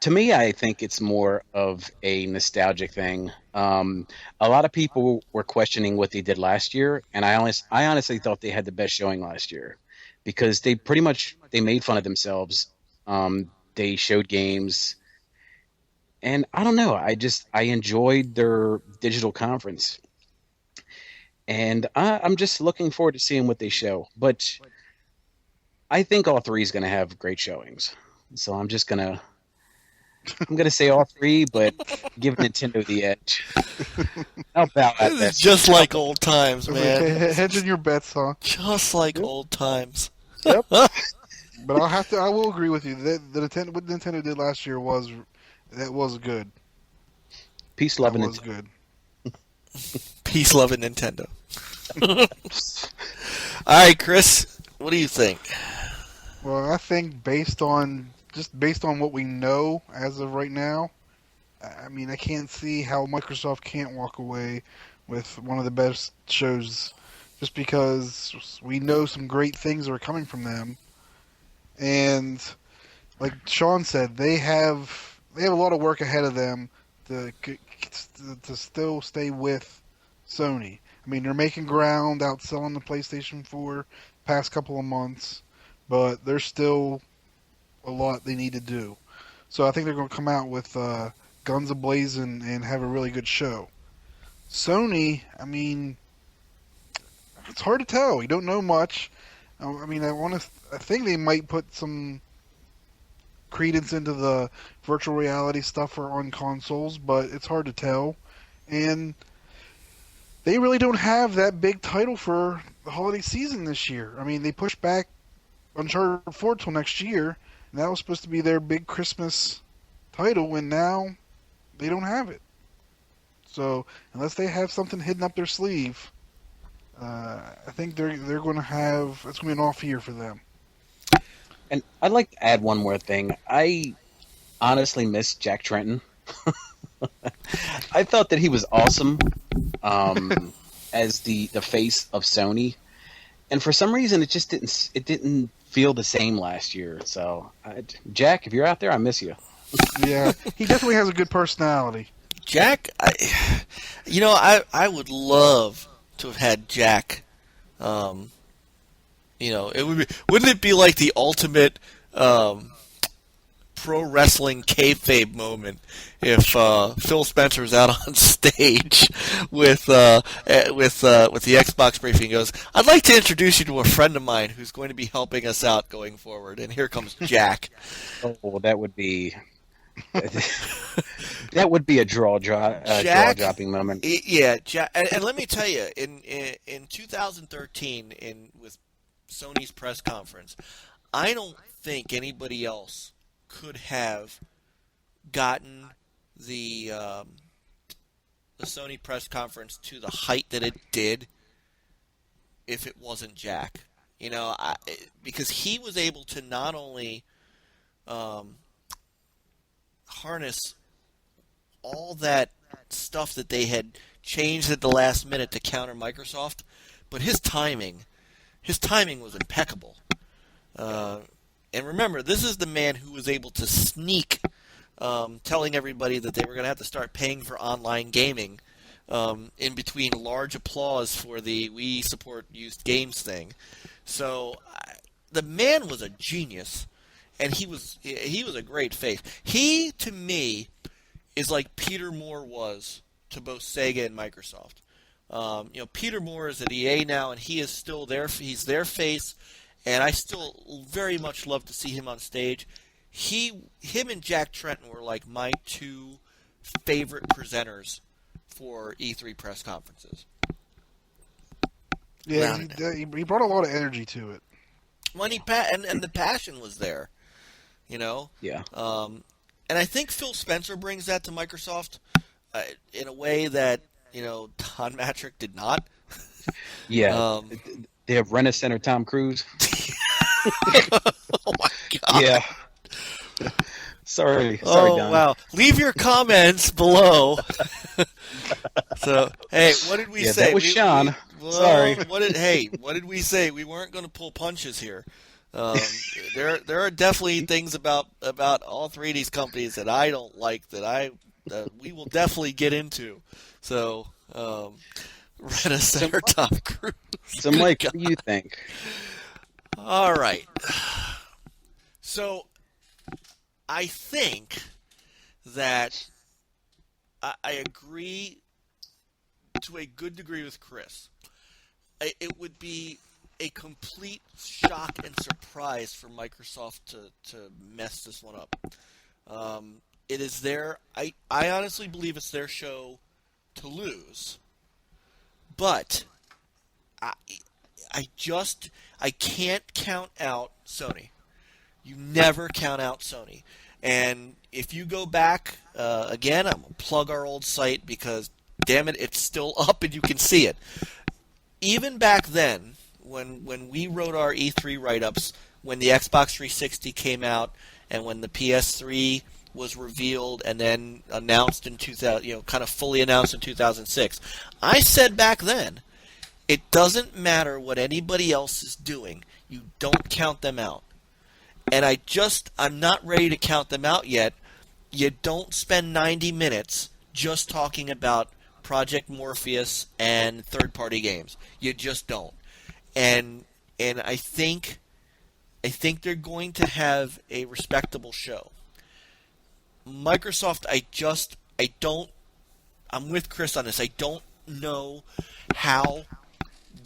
To me, I think it's more of a nostalgic thing. A lot of people were questioning what they did last year, and I honestly thought they had the best showing last year because they pretty much they made fun of themselves. They showed games, and I don't know. I enjoyed their digital conference, and I'm just looking forward to seeing what they show. But I think all three is going to have great showings, so I'm gonna say all three, but give Nintendo the edge. How about that? This is just like old times, man. Hedging your bets, huh? Just like old times. Yep. But I will agree with you. What Nintendo did last year was good. Peace, love, That and was good. Peace, love, and Nintendo. All right, Chris, what do you think? Well, I think based on what we know as of right now, I mean, I can't see how Microsoft can't walk away with one of the best shows, just because we know some great things are coming from them, and like Sean said, they have a lot of work ahead of them to still stay with Sony. I mean, they're making ground outselling the PlayStation 4 past couple of months, but there's still a lot they need to do. So I think they're going to come out with guns ablazing and have a really good show. Sony, I mean, it's hard to tell. We don't know much. I mean, I think they might put some credence into the virtual reality stuff on consoles, but it's hard to tell. And they really don't have that big title for the holiday season this year. I mean, they pushed back Uncharted 4 till next year, and that was supposed to be their big Christmas title, and now they don't have it. So unless they have something hidden up their sleeve, I think they're going to have it's going to be an off year for them. And I'd like to add one more thing. I honestly miss Jack Trenton. I thought that he was awesome as the face of Sony, and for some reason it just didn't feel the same last year. So, Jack, if you're out there, I miss you. Yeah, he definitely has a good personality. Jack, I would love to have had Jack. Wouldn't it be like the ultimate pro wrestling kayfabe moment if Phil Spencer was out on stage with the Xbox briefing and goes, "I'd like to introduce you to a friend of mine who's going to be helping us out going forward," and here comes Jack. Oh, that would be that would be a jaw-dropping moment. Yeah, Jack, and let me tell you, in 2013, with Sony's press conference, I don't think anybody else could have gotten the Sony press conference to the height that it did if it wasn't Jack. Because he was able to not only harness all that stuff that they had changed at the last minute to counter Microsoft, but his timing was impeccable. And remember, this is the man who was able to sneak, telling everybody that they were going to have to start paying for online gaming in between large applause for the "we support used games" thing. So the man was a genius, and he was a great face. He, to me, is like Peter Moore was to both Sega and Microsoft. Peter Moore is at EA now, and he is still there. He's their face, and I still very much love to see him on stage. Him and Jack Trenton were like my two favorite presenters for E3 press conferences. Yeah, he brought a lot of energy to it. When and the passion was there, Yeah. And I think Phil Spencer brings that to Microsoft in a way that Don Matrick did not. Yeah. They have Rent-A-Center Tom Cruise. Oh my god. Yeah. Sorry, Oh Don. wow! Leave your comments below. So hey, what did we say? That was Sean. Sorry. What did we say? We weren't going to pull punches here. Um, there are definitely things about all three of these companies that I don't like that we will definitely get into. So, Rena So, Center Tom Cruise. so Good Mike, God. what do you think? All right. So I think that I agree to a good degree with Chris. It would be a complete shock and surprise for Microsoft to mess this one up. It is their. I honestly believe it's their show to lose, but I I just I can't count out Sony. You never count out Sony. And if you go back again, I'm gonna plug our old site because damn it, it's still up and you can see it. Even back then, when we wrote our E3 write-ups, when the Xbox 360 came out and when the PS3 was revealed and then announced in 2000, kind of fully announced in 2006, I said back then, it doesn't matter what anybody else is doing. You don't count them out. And I'm not ready to count them out yet. You don't spend 90 minutes just talking about Project Morpheus and third-party games. You just don't. And I think they're going to have a respectable show. Microsoft, I don't. I'm with Chris on this. I don't know how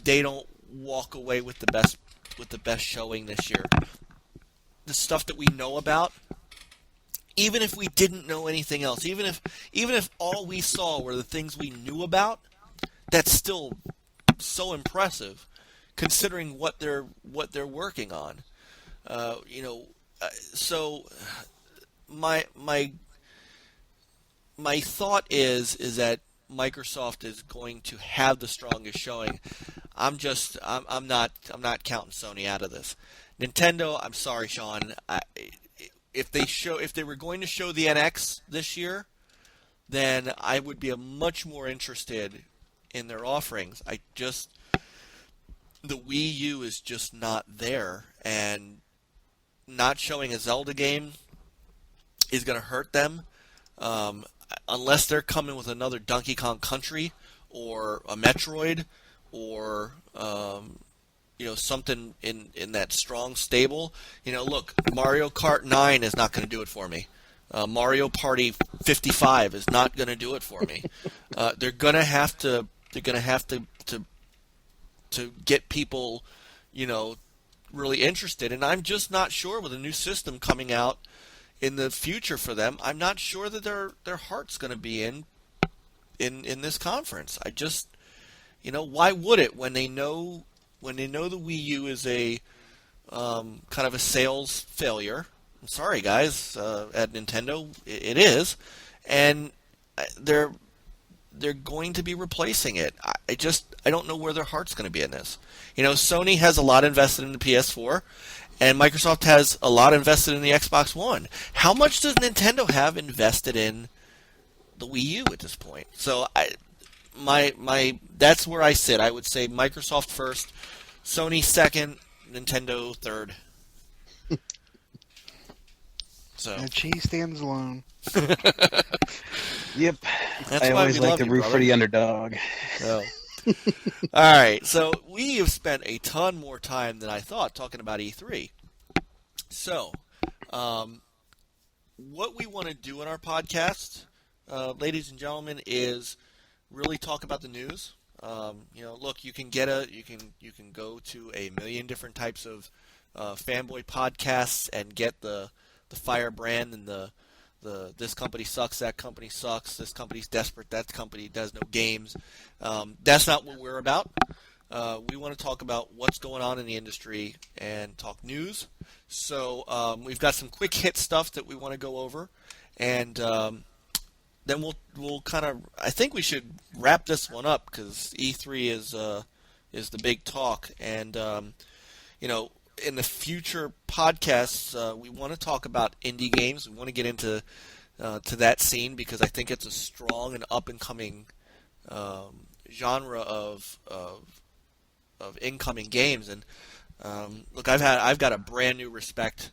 they don't walk away with the best showing this year. The stuff that we know about, even if we didn't know anything else, even if all we saw were the things we knew about, that's still so impressive, considering what they're working on. So my thought is that Microsoft is going to have the strongest showing. I'm not counting Sony out of this. Nintendo, I'm sorry, Sean. If they were going to show the NX this year, then I would be much more interested in their offerings. The Wii U is just not there, and not showing a Zelda game is going to hurt them. Unless they're coming with another Donkey Kong Country or a Metroid or something in that strong stable. Look, Mario Kart 9 is not going to do it for me. Mario Party 55 is not going to do it for me. They're going to have to get people, really interested. And I'm just not sure with a new system coming out in the future for them. I'm not sure that their heart's going to be in this conference. I just, why would it when they know the Wii U is a kind of a sales failure? I'm sorry, guys, at Nintendo, it is, and they're going to be replacing it. I don't know where their heart's going to be in this. Sony has a lot invested in the PS4, and Microsoft has a lot invested in the Xbox One. How much does Nintendo have invested in the Wii U at this point? So that's where I sit. I would say Microsoft first, Sony second, Nintendo third. So And cheese stands alone. Yep. That's I why always we like love to you, root brother. for the underdog. So. All right, so we have spent a ton more time than I thought talking about E3. So, what we want to do in our podcast, ladies and gentlemen, is really talk about the news. Look, you can go to a million different types of fanboy podcasts and get the firebrand and the this company sucks, that company sucks, this company's desperate, that company does no games. That's not what we're about. We want to talk about what's going on in the industry and talk news. So we've got some quick hit stuff that we want to go over, and then we'll kind of. I think we should wrap this one up because E3 is the big talk, and in the future podcasts, we want to talk about indie games. We want to get into to that scene because I think it's a strong and up and coming genre of incoming games. And Look, I've got a brand new respect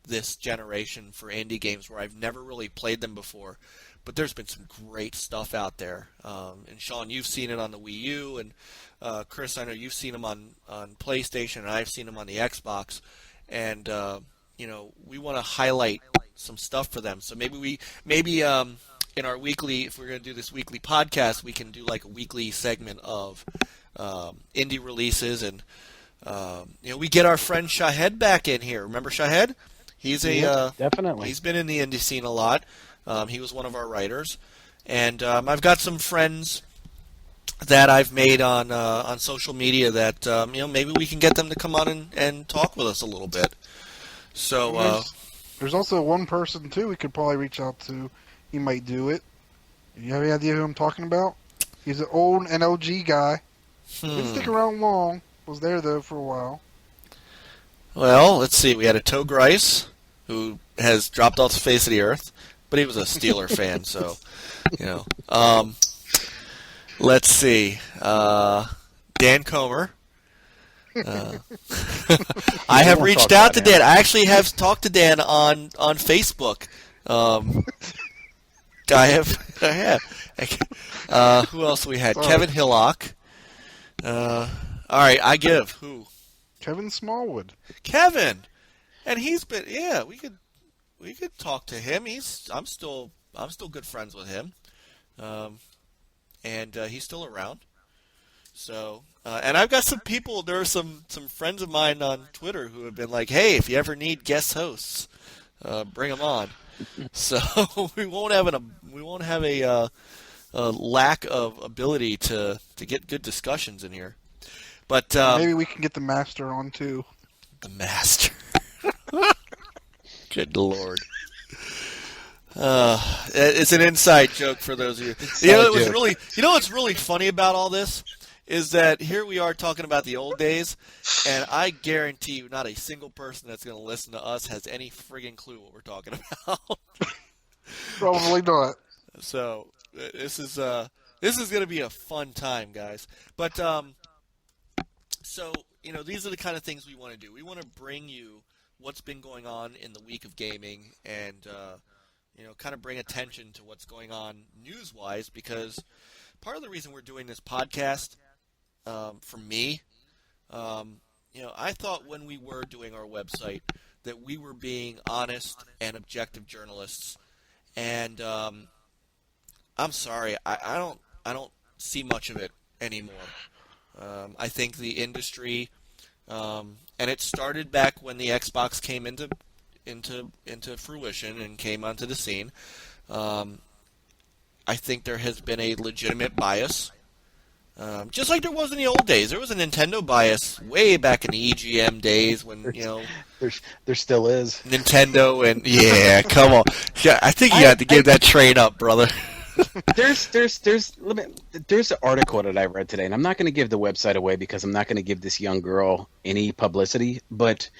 this generation for indie games where I've never really played them before, but there's been some great stuff out there. And Sean, you've seen it on the Wii U, and Chris, I know you've seen them on PlayStation, and I've seen them on the Xbox. And we want to highlight some stuff for them. So maybe in our weekly, if we're going to do this weekly podcast, we can do like a weekly segment of indie releases, and we get our friend Shahed back in here. Remember Shahed? He's definitely. He's been in the indie scene a lot. He was one of our writers, and I've got some friends that I've made on social media that maybe we can get them to come on and talk with us a little bit. So there's also one person too we could probably reach out to. He might do it. You have any idea who I'm talking about? He's an old NLG guy. Didn't stick around long. Was there though for a while. Well, let's see. We had a Toe Grice, who has dropped off the face of the earth, but he was a Steeler fan, so, let's see. Dan Comer. I have reached out to Dan. I actually have talked to Dan on Facebook. I have. Who else we had? Sorry. Kevin Hillock. All right, I give. Who? Kevin Smallwood. Kevin, and he's been. Yeah, we could talk to him. I'm still good friends with him, and he's still around. So, and I've got some people. There are some friends of mine on Twitter who have been like, "Hey, if you ever need guest hosts, bring them on." So we won't have a lack of ability to get good discussions in here. But maybe we can get the master on too. The master. Good Lord. It's an inside joke for those of you. What's really funny about all this is that here we are talking about the old days, and I guarantee you not a single person that's going to listen to us has any friggin' clue what we're talking about. Probably not. So this is going to be a fun time, guys. But so these are the kind of things we want to do. We want to bring you what's been going on in the week of gaming, and kind of bring attention to what's going on news-wise, because part of the reason we're doing this podcast, for me, I thought when we were doing our website that we were being honest and objective journalists, and I'm sorry, I don't see much of it anymore. I think the industry, and it started back when the Xbox came into fruition and came onto the scene. I think there has been a legitimate bias, just like there was in the old days. There was a Nintendo bias way back in the EGM days when there still is Nintendo, and yeah, come on, yeah, I think you had to give that train up, brother. There's an article that I read today, and I'm not going to give the website away because I'm not going to give this young girl any publicity, but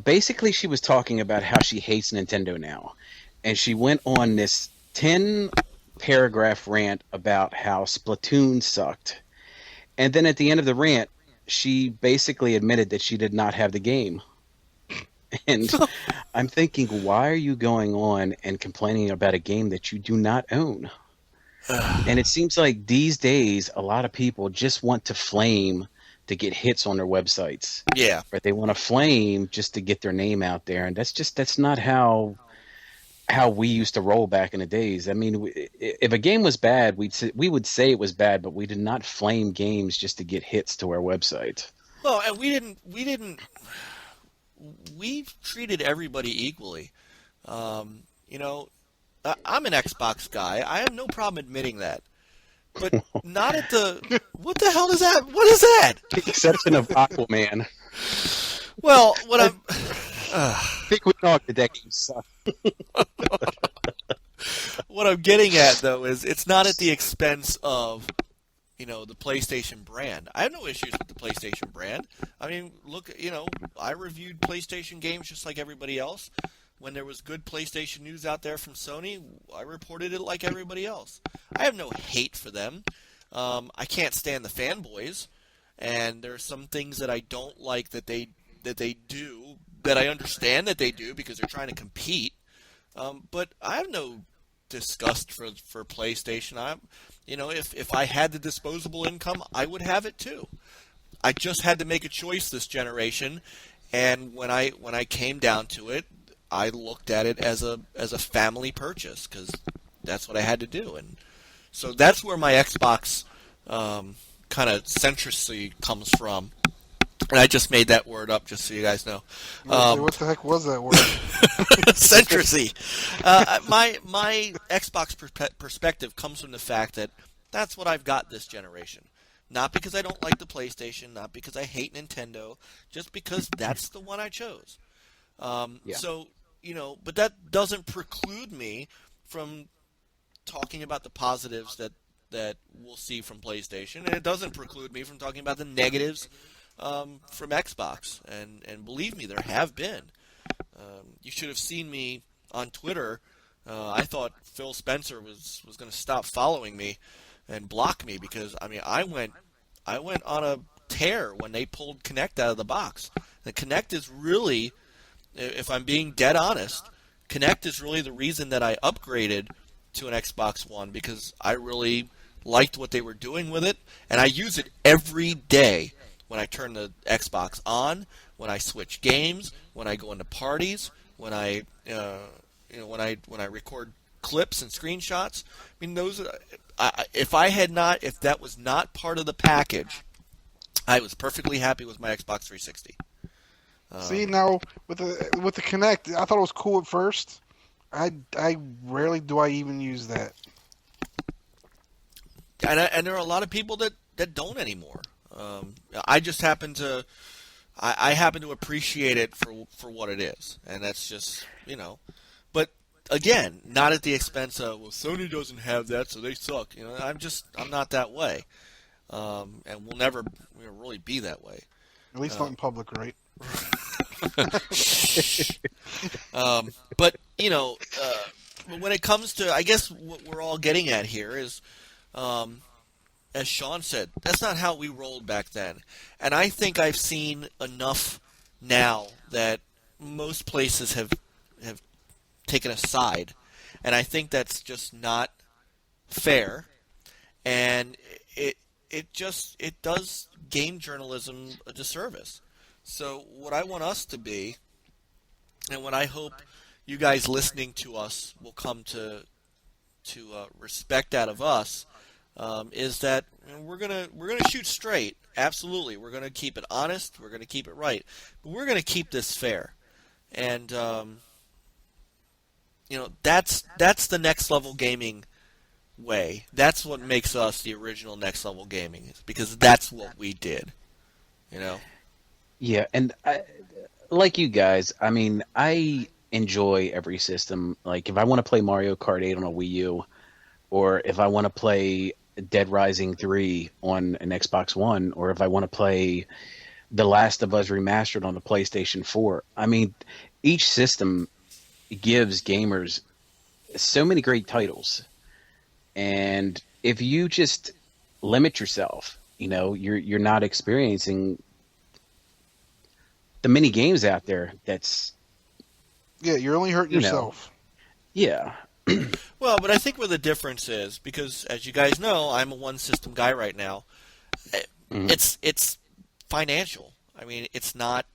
basically she was talking about how she hates Nintendo now, and she went on this 10-paragraph rant about how Splatoon sucked, and then at the end of the rant she basically admitted that she did not have the game. And I'm thinking, why are you going on and complaining about a game that you do not own? And it seems like these days, a lot of people just want to flame to get hits on their websites. Yeah. Or they want to flame just to get their name out there. And that's not how we used to roll back in the days. I mean, if a game was bad, we would say it was bad, but we did not flame games just to get hits to our website. Well, and we've treated everybody equally. I'm an Xbox guy. I have no problem admitting that. But not at the... What the hell is that? What is that? The exception of Aquaman. Well, what I'm... I think we know that game sucks. What I'm getting at, though, is it's not at the expense of... the PlayStation brand. I have no issues with the PlayStation brand. I mean, look, I reviewed PlayStation games just like everybody else. When there was good PlayStation news out there from Sony, I reported it like everybody else. I have no hate for them. I can't stand the fanboys. and there are some things that I don't like that they do, that I understand that they do because they're trying to compete. But I have no disgust for PlayStation. If I had the disposable income, I would have it too. I just had to make a choice this generation, and when I came down to it, I looked at it as a family purchase because that's what I had to do, and so that's where my Xbox kind of centricity comes from. And I just made that word up just so you guys know. What the heck was that word? Centricity. My Xbox perspective comes from the fact that that's what I've got this generation. Not because I don't like the PlayStation, not because I hate Nintendo, just because that's the one I chose. Yeah. So, but that doesn't preclude me from talking about the positives that we'll see from PlayStation, and it doesn't preclude me from talking about the negatives from Xbox. And believe me, there have been. You should have seen me on Twitter. I thought Phil Spencer was going to stop following me and block me because I went on a tear when they pulled Kinect out of the box. The Kinect is really, if I'm being dead honest, Kinect is really the reason that I upgraded to an Xbox One because I really liked what they were doing with it, and I use it every day when I turn the Xbox on, when I switch games, when I go into parties, when I record clips and screenshots. Those if that was not part of the package, I was perfectly happy with my Xbox 360. See, now with the Kinect, I thought it was cool at first. I rarely do I even use that. And there are a lot of people that don't anymore. I just happen to I happen to appreciate it for what it is, and that's just But again, not at the expense of Sony doesn't have that, so they suck. I'm not that way, and we'll never really be that way. At least not in public, right? But when it comes to, I guess what we're all getting at here is, as Sean said, that's not how we rolled back then. And I think I've seen enough now that most places have taken a side, and I think that's just not fair. And it does game journalism a disservice. So what I want us to be, and what I hope you guys listening to us will come to respect out of us, is that we're gonna shoot straight. Absolutely, we're gonna keep it honest. We're gonna keep it right, but we're gonna keep this fair. And that's the next level gaming way. That's what makes us the original next level gaming, is because that's what we did. Yeah, and like you guys, I enjoy every system. Like, if I want to play Mario Kart 8 on a Wii U, or if I want to play Dead Rising 3 on an Xbox One, or if I want to play The Last of Us Remastered on the PlayStation 4. Each system gives gamers so many great titles. And if you just limit yourself, you're not experiencing the many games out there. You're only hurting yourself. Yeah. Well, but I think where the difference is, because as you guys know, I'm a one system guy right now. Mm-hmm. It's financial. It's not.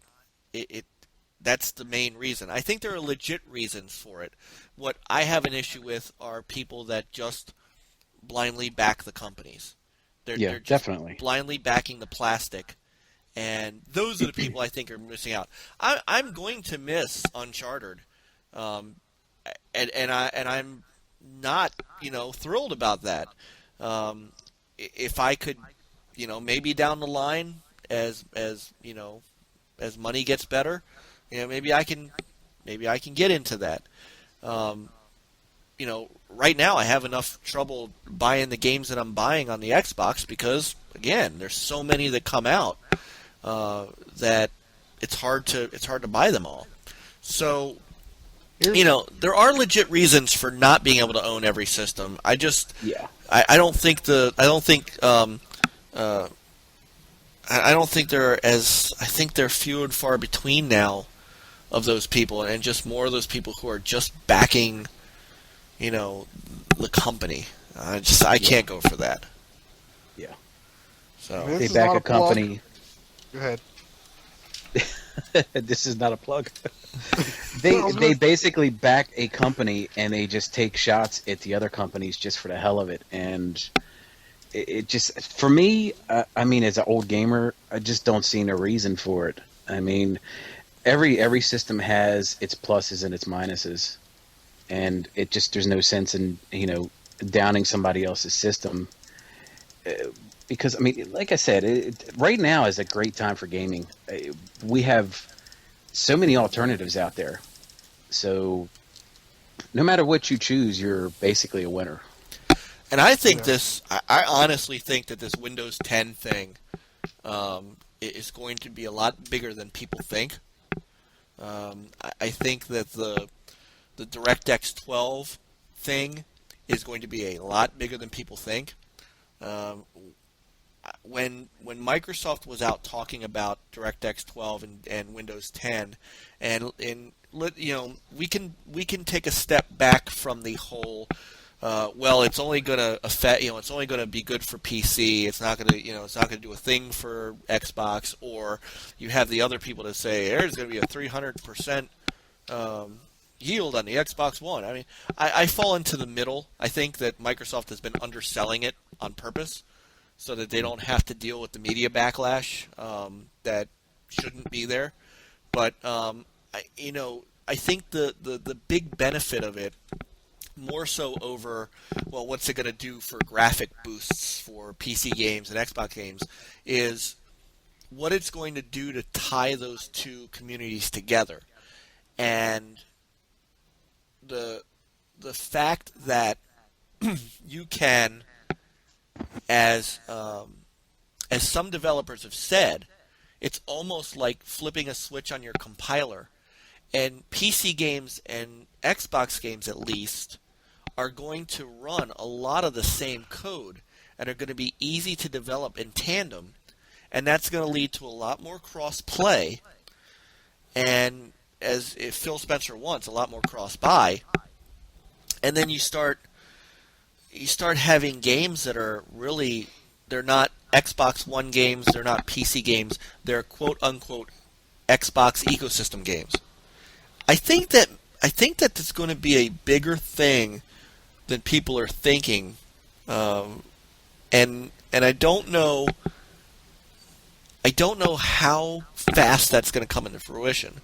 That's the main reason. I think there are legit reasons for it. What I have an issue with are people that just blindly back the companies. They're just definitely blindly backing the plastic, and those are the people I think are missing out. I'm going to miss Uncharted, and I'm not thrilled about that. If I could, maybe down the line as money gets better, maybe I can get into that. Right now I have enough trouble buying the games that I'm buying on the Xbox because, again, there's so many that come out that it's hard to buy them all. So, there are legit reasons for not being able to own every system. I don't think I don't think I think they're few and far between now of those people, and just more of those people who are just backing, you know, the company. I Yeah, can't go for that. yeah. So This They is back not a a plug. company. Go ahead. This is not a plug. I They was they gonna. basically back a company and they just take shots at the other companies just for the hell of it. And it just for me, I mean, as an old gamer, I just don't see no reason for it. I mean, every system has its pluses and its minuses, and it just there's no sense in downing somebody else's system. uh, because I mean, like I said, right now is a great time for gaming. We have so many alternatives out there, so no matter what you choose, you're basically a winner. and I think Yeah. I honestly think that this Windows 10 thing is going to be a lot bigger than people think. I think that the DirectX 12 thing is going to be a lot bigger than people think. Um, when Microsoft was out talking about DirectX 12 and Windows 10, and we can take a step back from the whole. Well, it's only going to affect, it's only going to be good for PC. It's not going to, it's not going to do a thing for Xbox. Or you have the other people that say there's going to be a 300% yield on the Xbox One. I mean, I fall into the middle. I think that Microsoft has been underselling it on purpose so that they don't have to deal with the media backlash that shouldn't be there. But I think the big benefit of it, more so over, well, what's it going to do for graphic boosts for PC games and Xbox games, is what it's going to do to tie those two communities together. And the the fact that you can, as some developers have said, it's almost like flipping a switch on your compiler. And PC games and Xbox games, at least, are going to run a lot of the same code and are going to be easy to develop in tandem. And that's going to lead to a lot more cross play. And as if Phil Spencer wants, a lot more cross buy. And then you start having games that are really, they're not Xbox One games, they're not PC games, they're quote unquote Xbox ecosystem games. I think that I think that it's going to be a bigger thing than people are thinking, and I don't know how fast that's going to come into fruition.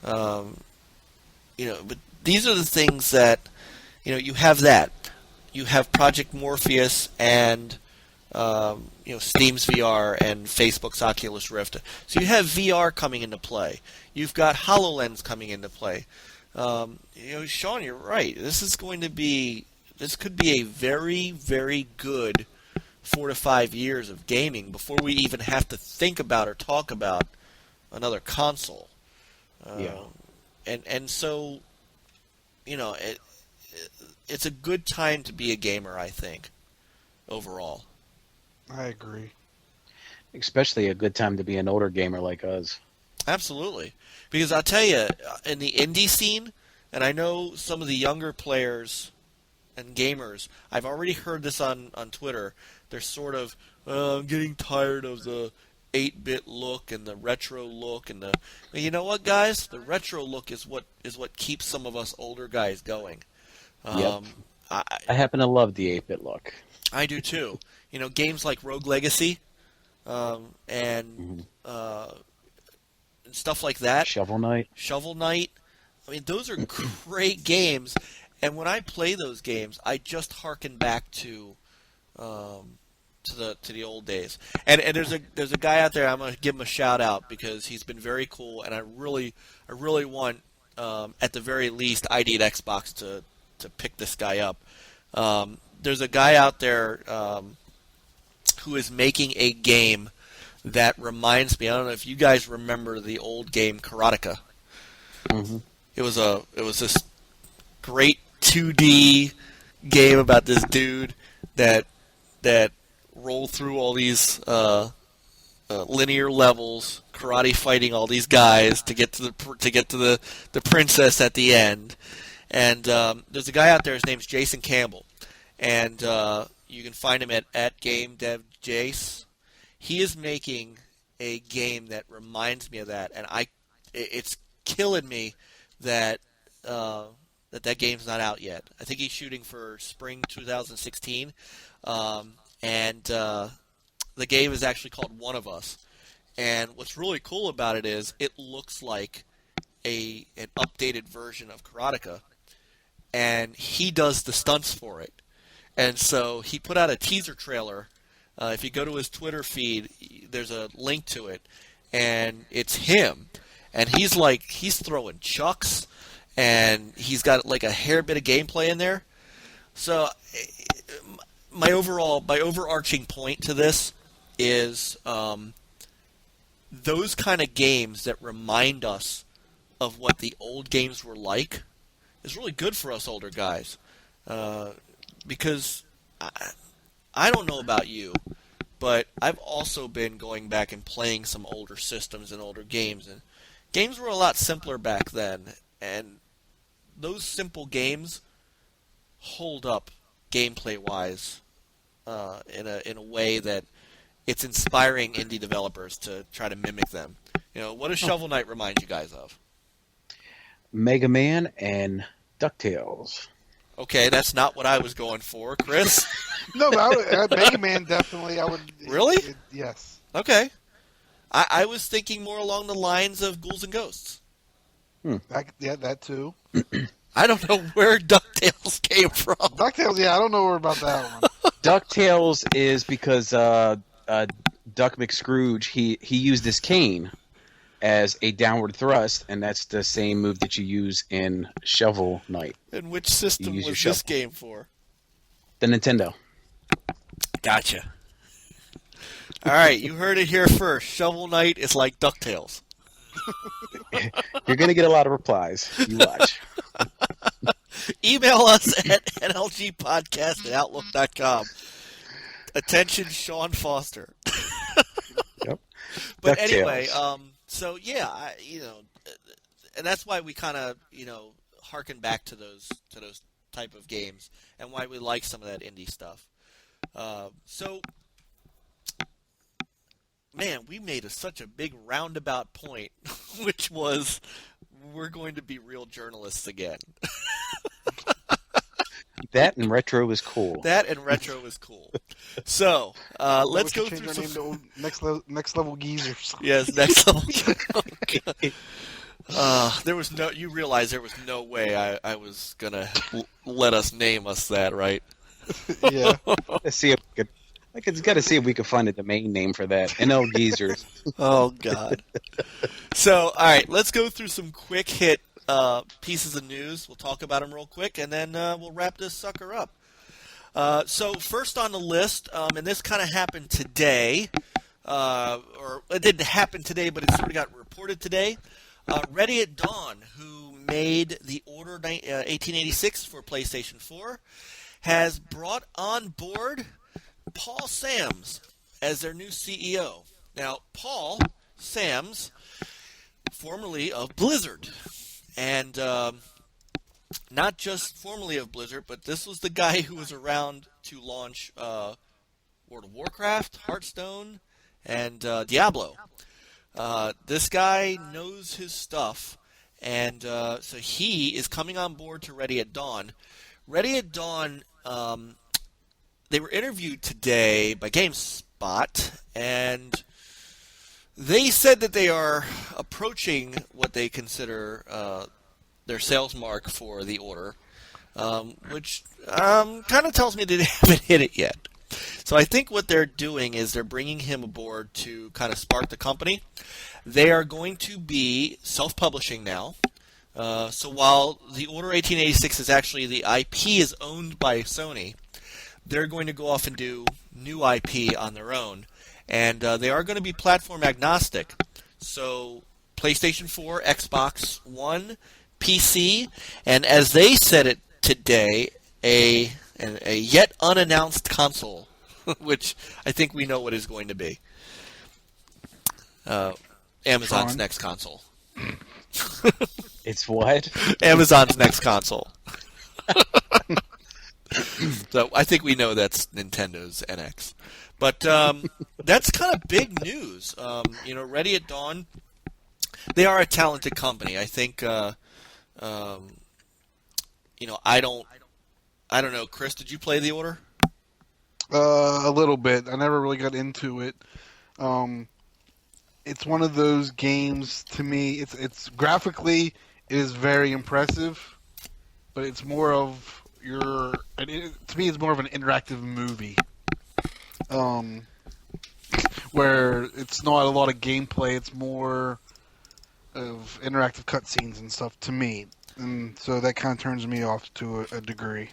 Um, but these are the things that you have that. You have Project Morpheus and Steam's VR and Facebook's Oculus Rift. So you have VR coming into play. You've got HoloLens coming into play. Sean, you're right. This could be a very, very good 4 to 5 years of gaming before we even have to think about or talk about another console. Yeah. And so it's a good time to be a gamer, I think, overall. I agree. Especially a good time to be an older gamer like us. Absolutely. Because I'll tell you, in the indie scene, and I know some of the younger players and gamers, I've already heard this on Twitter, they're sort of, I'm getting tired of the 8-bit look and the retro look and well, you know what, guys? The retro look is what keeps some of us older guys going. Yep. Um, I, I happen to love the 8-bit look. I do too. Games like Rogue Legacy, Mhm. and stuff like that. Shovel Knight. Shovel Knight. I mean, those are great games. And when I play those games, I just harken back to the old days. And there's a guy out there. I'm gonna give him a shout out because he's been very cool, and I really want, at the very least, ID at Xbox to pick this guy up. There's a guy out there who is making a game that reminds me. I don't know if you guys remember the old game Karateka. Hmm. It was this great 2D game about this dude that rolled through all these linear levels, karate fighting all these guys to get to the princess at the end. And there's a guy out there. His name's Jason Campbell, and you can find him at GameDevJace. He is making a game that reminds me of that, and it's killing me that that game's not out yet. I think he's shooting for spring 2016, and the game is actually called One of Us. And what's really cool about it is it looks like an updated version of Karateka, and he does the stunts for it. And so he put out a teaser trailer. If you go to his Twitter feed, there's a link to it, and it's him. And he's throwing chucks, and he's got like a hair bit of gameplay in there. So my overarching point to this is those kind of games that remind us of what the old games were like is really good for us older guys. Because I don't know about you, but I've also been going back and playing some older systems and older games, and games were a lot simpler back then, and those simple games hold up gameplay-wise in a way that it's inspiring indie developers to try to mimic them. You know, what does Shovel Knight remind you guys of? Mega Man and DuckTales. Okay, that's not what I was going for, Chris. No, but Mega Man definitely. I would. Really? Yes. Okay. I was thinking more along the lines of Ghouls and Ghosts. Yeah, that too. I don't know where DuckTales came from. DuckTales, yeah, I don't know about that one. DuckTales is because Duck McScrooge, he used his cane as a downward thrust, and that's the same move that you use in Shovel Knight. And which system was this game for? The Nintendo. Gotcha. All right, you heard it here first. Shovel Knight is like DuckTales. You're going to get a lot of replies. You watch. Email us at nlgpodcast@outlook.com. Attention, Sean Foster. Yep. But DuckTales. anyway, so yeah, and that's why we kind of harken back to those type of games, and why we like some of that indie stuff. So, man, we made such a big roundabout point, which was we're going to be real journalists again. That and retro is cool. That and retro is cool. So let's go through some next level geezers. Yes, next level. There was no. You realize there was no way I was gonna let us name us that, right? Yeah. Let's see if we could. I got to see if we could find a domain name for that. NL Geezers. Oh God. So all right, let's go through some quick hit pieces of news. We'll talk about them real quick, and then we'll wrap this sucker up. So first on the list, and this kind of happened today, or it didn't happen today, but it sort of got reported today. Ready at Dawn, who made the Order 1886 for PlayStation 4, has brought on board Paul Sams as their new CEO. Now, Paul Sams, formerly of Blizzard, and not just formerly of Blizzard, but this was the guy who was around to launch World of Warcraft, Hearthstone, and Diablo. This guy knows his stuff, and so he is coming on board to Ready at Dawn. Ready at Dawn, they were interviewed today by GameSpot, and they said that they are approaching what they consider their sales mark for the Order, which kind of tells me they haven't hit it yet. So I think what they're doing is they're bringing him aboard to kind of spark the company. They are going to be self-publishing now. So while the Order 1886 is actually the IP is owned by Sony, they're going to go off and do new IP on their own. And they are going to be platform agnostic. So PlayStation 4, Xbox One, PC, and as they said it today, a yet unannounced console, which I think we know what is going to be. Amazon's Tron. next console. It's what? Amazon's next console. So I think we know that's Nintendo's NX. But that's kind of big news. Ready at Dawn, they are a talented company. I think, I don't know. Chris, did you play The Order? A little bit. I never really got into it. It's one of those games. To me, it's graphically it is very impressive, but it's more of to me, it's more of an interactive movie. Where it's not a lot of gameplay. It's more of interactive cutscenes and stuff to me, and so that kind of turns me off to a degree.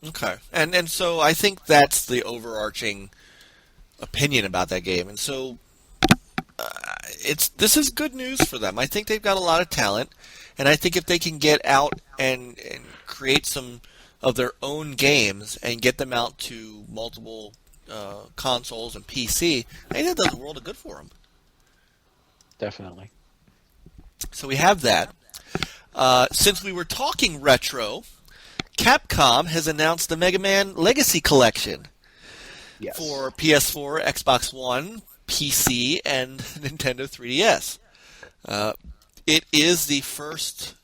Okay, and so I think that's the overarching opinion about that game, and so this is good news for them. I think they've got a lot of talent, and I think if they can get out and create some of their own games and get them out to multiple consoles and PC, I think that does a world of good for them. Definitely. So we have that. Since we were talking retro, Capcom has announced the Mega Man Legacy Collection for PS4, Xbox One, PC, and Nintendo 3DS. It is the first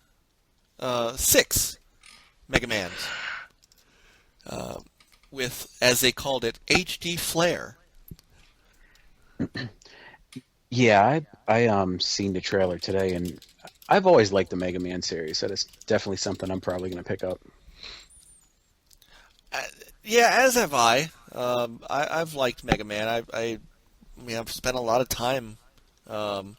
6 Mega Mans with, as they called it, HD flair. Yeah, I seen the trailer today, and I've always liked the Mega Man series, so that's definitely something I'm probably going to pick up. Yeah, as have I. I've liked Mega Man. I've spent a lot of time. I've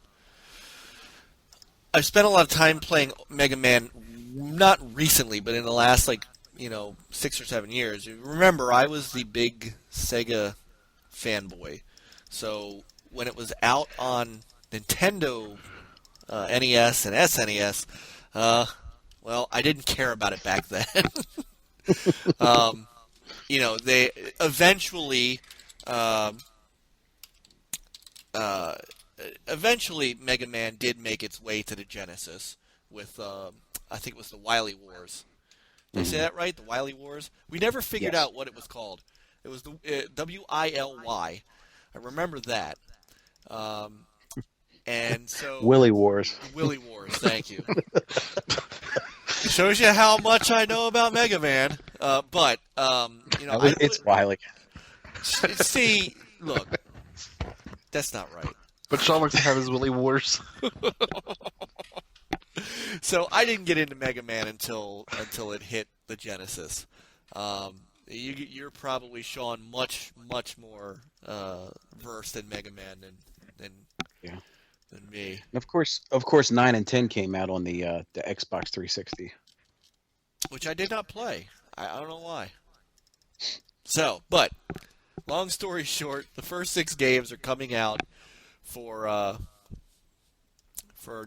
spent a lot of time playing Mega Man, not recently, but in the last 6 or 7 years. Remember, I was the big Sega fanboy, so when it was out on Nintendo NES and SNES, well, I didn't care about it back then. They eventually Mega Man did make its way to the Genesis with, I think it was the Wily Wars. Did I say that right? The Wily Wars? We never figured out what it was called. It was the WILY. I remember that. And so Willy Wars. Willy Wars, thank you. Shows you how much I know about Mega Man. It's Wily. See, look, that's not right. But Sean likes to have his Willy Wars. So I didn't get into Mega Man until it hit the Genesis. You're probably, Sean, much more versed in Mega Man than me. And of course, 9 and 10 came out on the Xbox 360, which I did not play. I don't know why. So, but long story short, the first 6 games are coming out for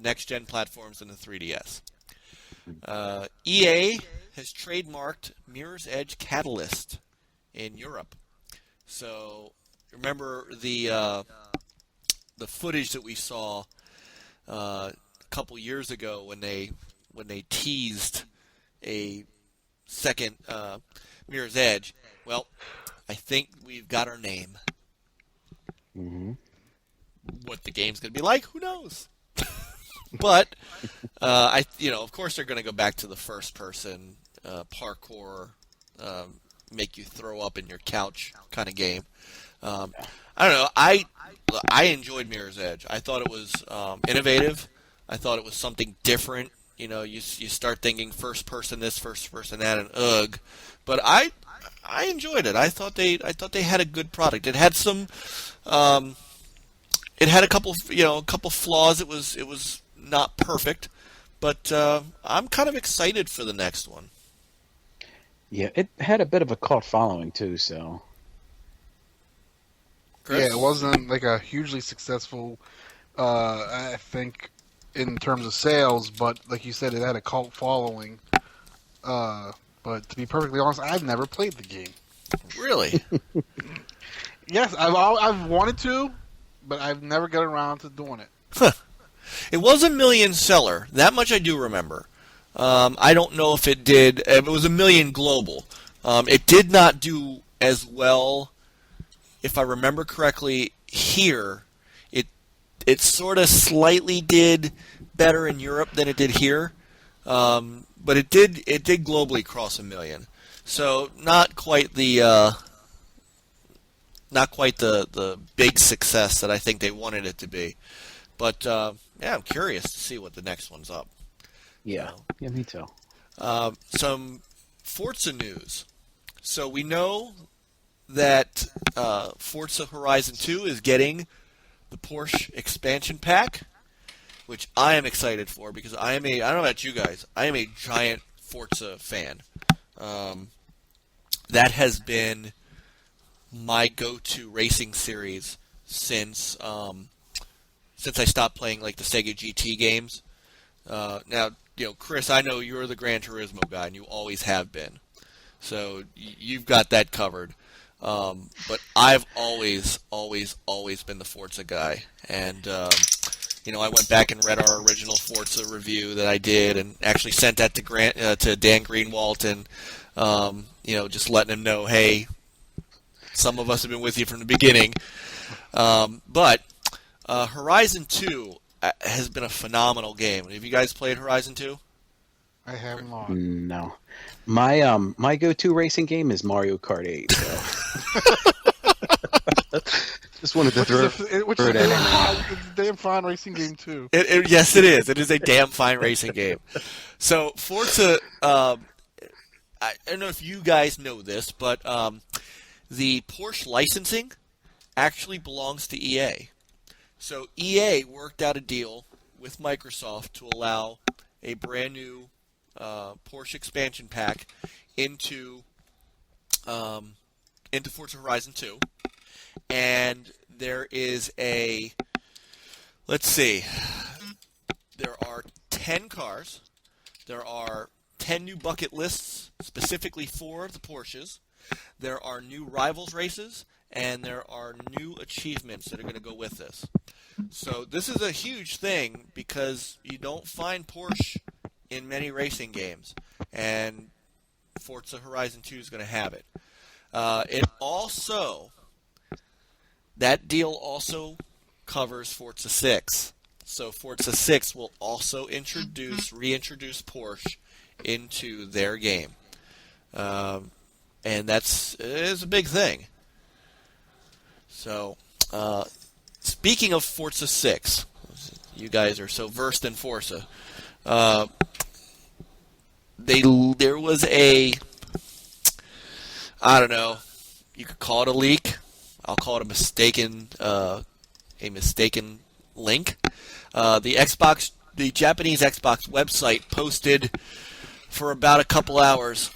next-gen platforms and the 3DS. EA has trademarked Mirror's Edge Catalyst in Europe. So remember the footage that we saw a couple years ago when they teased a second Mirror's Edge. Well, I think we've got our name. Mm-hmm. What the game's going to be like, who knows? But of course they're going to go back to the first-person parkour, make you throw up in your couch kind of game. I don't know. I enjoyed Mirror's Edge. I thought it was innovative. I thought it was something different. You start thinking first person this, first person that, and ugh. But I enjoyed it. I thought they had a good product. It had some. It had a couple flaws. It was not perfect, but I'm kind of excited for the next one. Yeah, it had a bit of a cult following too, so. Chris? Yeah, it wasn't like a hugely successful, I think, in terms of sales, but like you said, it had a cult following. But to be perfectly honest, I've never played the game. Really? Yes, I've wanted to, but I've never got around to doing it. It was a million seller. That much I do remember. I don't know if it did. It was a million global. It did not do as well, if I remember correctly, here. It sort of slightly did better in Europe than it did here, but it did globally cross a million. So not quite the big success that I think they wanted it to be. But yeah, I'm curious to see what the next one's up. Yeah, yeah, me too. Some Forza news. So we know that Forza Horizon 2 is getting the Porsche expansion pack, which I am excited for because I don't know about you guys, I am a giant Forza fan. That has been my go-to racing series since I stopped playing like the Sega GT games. Now, Chris, I know you're the Gran Turismo guy, and you always have been. So you've got that covered. But I've always been the Forza guy. And, I went back and read our original Forza review that I did and actually sent that to Dan Greenwalt and, just letting him know, hey, some of us have been with you from the beginning. But Horizon 2 has been a phenomenal game. Have you guys played Horizon 2? I have not. No. My go-to racing game is Mario Kart 8. So. Just wanted to throw Which it is in. a damn fine racing game too. Yes, it is. It is a damn fine racing game. So Forza, I don't know if you guys know this, but the Porsche licensing actually belongs to EA. So EA worked out a deal with Microsoft to allow a brand new Porsche expansion pack into Forza Horizon 2. And there is let's see, there are 10 cars, there are 10 new bucket lists specifically for the Porsches, there are new rivals races, and there are new achievements that are going to go with this. So this is a huge thing because you don't find Porsche in many racing games, and Forza Horizon 2 is going to have it. That deal also covers Forza 6. So Forza 6 will also reintroduce Porsche into their game. And is a big thing. So, speaking of Forza 6, you guys are so versed in Forza. There was I don't know, you could call it a leak. I'll call it a mistaken link. The Japanese Xbox website posted for about a couple hours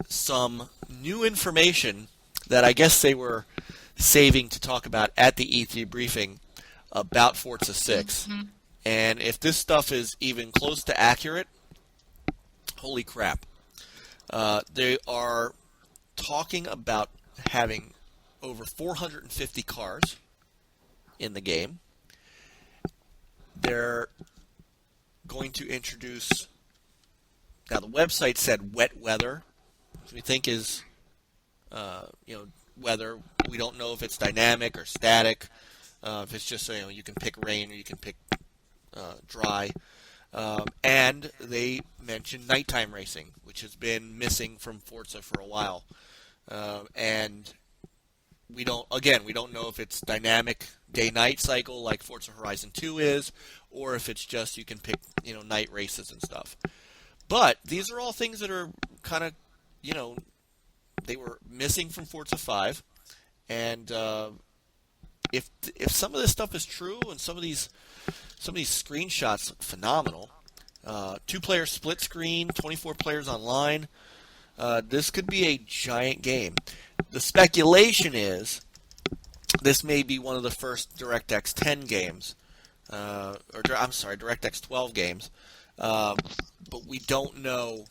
some new information that I guess they were saving to talk about at the E3 briefing about Forza 6. Mm-hmm. And if this stuff is even close to accurate, holy crap. They are talking about having over 450 cars in the game. They're going to introduce... Now, the website said wet weather, which we think is, weather. We don't know if it's dynamic or static. If it's just, you can pick rain or you can pick dry. And they mentioned nighttime racing, which has been missing from Forza for a while. And we don't know if it's dynamic day-night cycle like Forza Horizon 2 is, or if it's just you can pick, night races and stuff. But these are all things that are kind of, they were missing from Forza 5. And if some of this stuff is true and some of these screenshots look phenomenal, 2-player split screen, 24 players online, this could be a giant game. The speculation is this may be one of the first DirectX 10 games, DirectX 12 games, but we don't know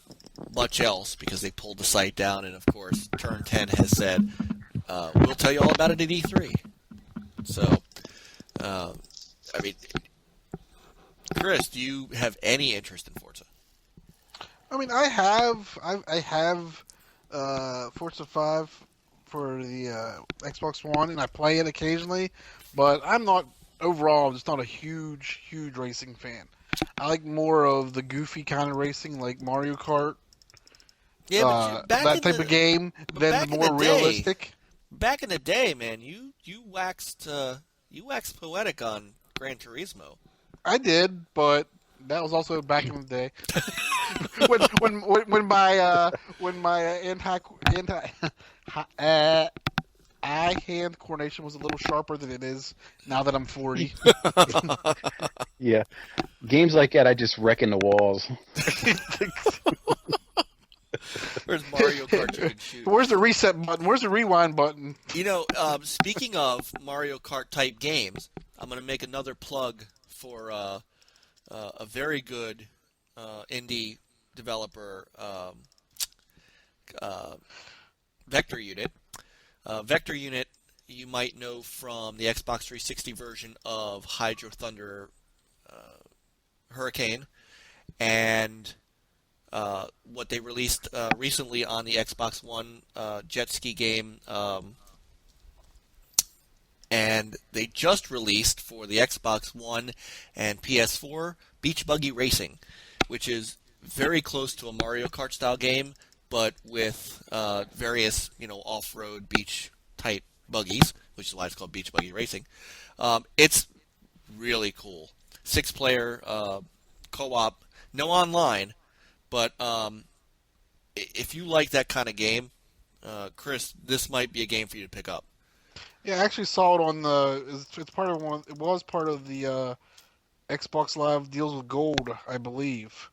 much else because they pulled the site down, and of course Turn 10 has said, we'll tell you all about it at E3. So Uh, I mean, Chris, do you have any interest in Forza? I mean, I have Forza 5 for the Xbox One, and I play it occasionally. But I'm not overall. I'm just not a huge racing fan. I like more of the goofy kind of racing, like Mario Kart, Yeah, but that type of game, than the back in the more day, realistic. man, you waxed poetic on Gran Turismo. I did, but that was also back in the day when my anti uh, eye hand coordination was a little sharper than it is now that I'm 40. Yeah, games like that, I just wreck in the walls. Where's Mario Kart you can shoot? Where's the reset button? Where's the rewind button? Speaking of Mario Kart type games, I'm going to make another plug for a very good indie developer, Vector Unit. Vector Unit, you might know from the Xbox 360 version of Hydro Thunder Hurricane, and what they released recently on the Xbox One jet ski game, and they just released for the Xbox One and PS4 Beach Buggy Racing, which is very close to a Mario Kart style game, but with various off-road beach type buggies, which is why it's called Beach Buggy Racing. It's really cool. 6-player co-op, no online. But if you like that kind of game, Chris, this might be a game for you to pick up. Yeah, I actually saw it on the. It's part of one. It was part of the Xbox Live deals with gold, I believe.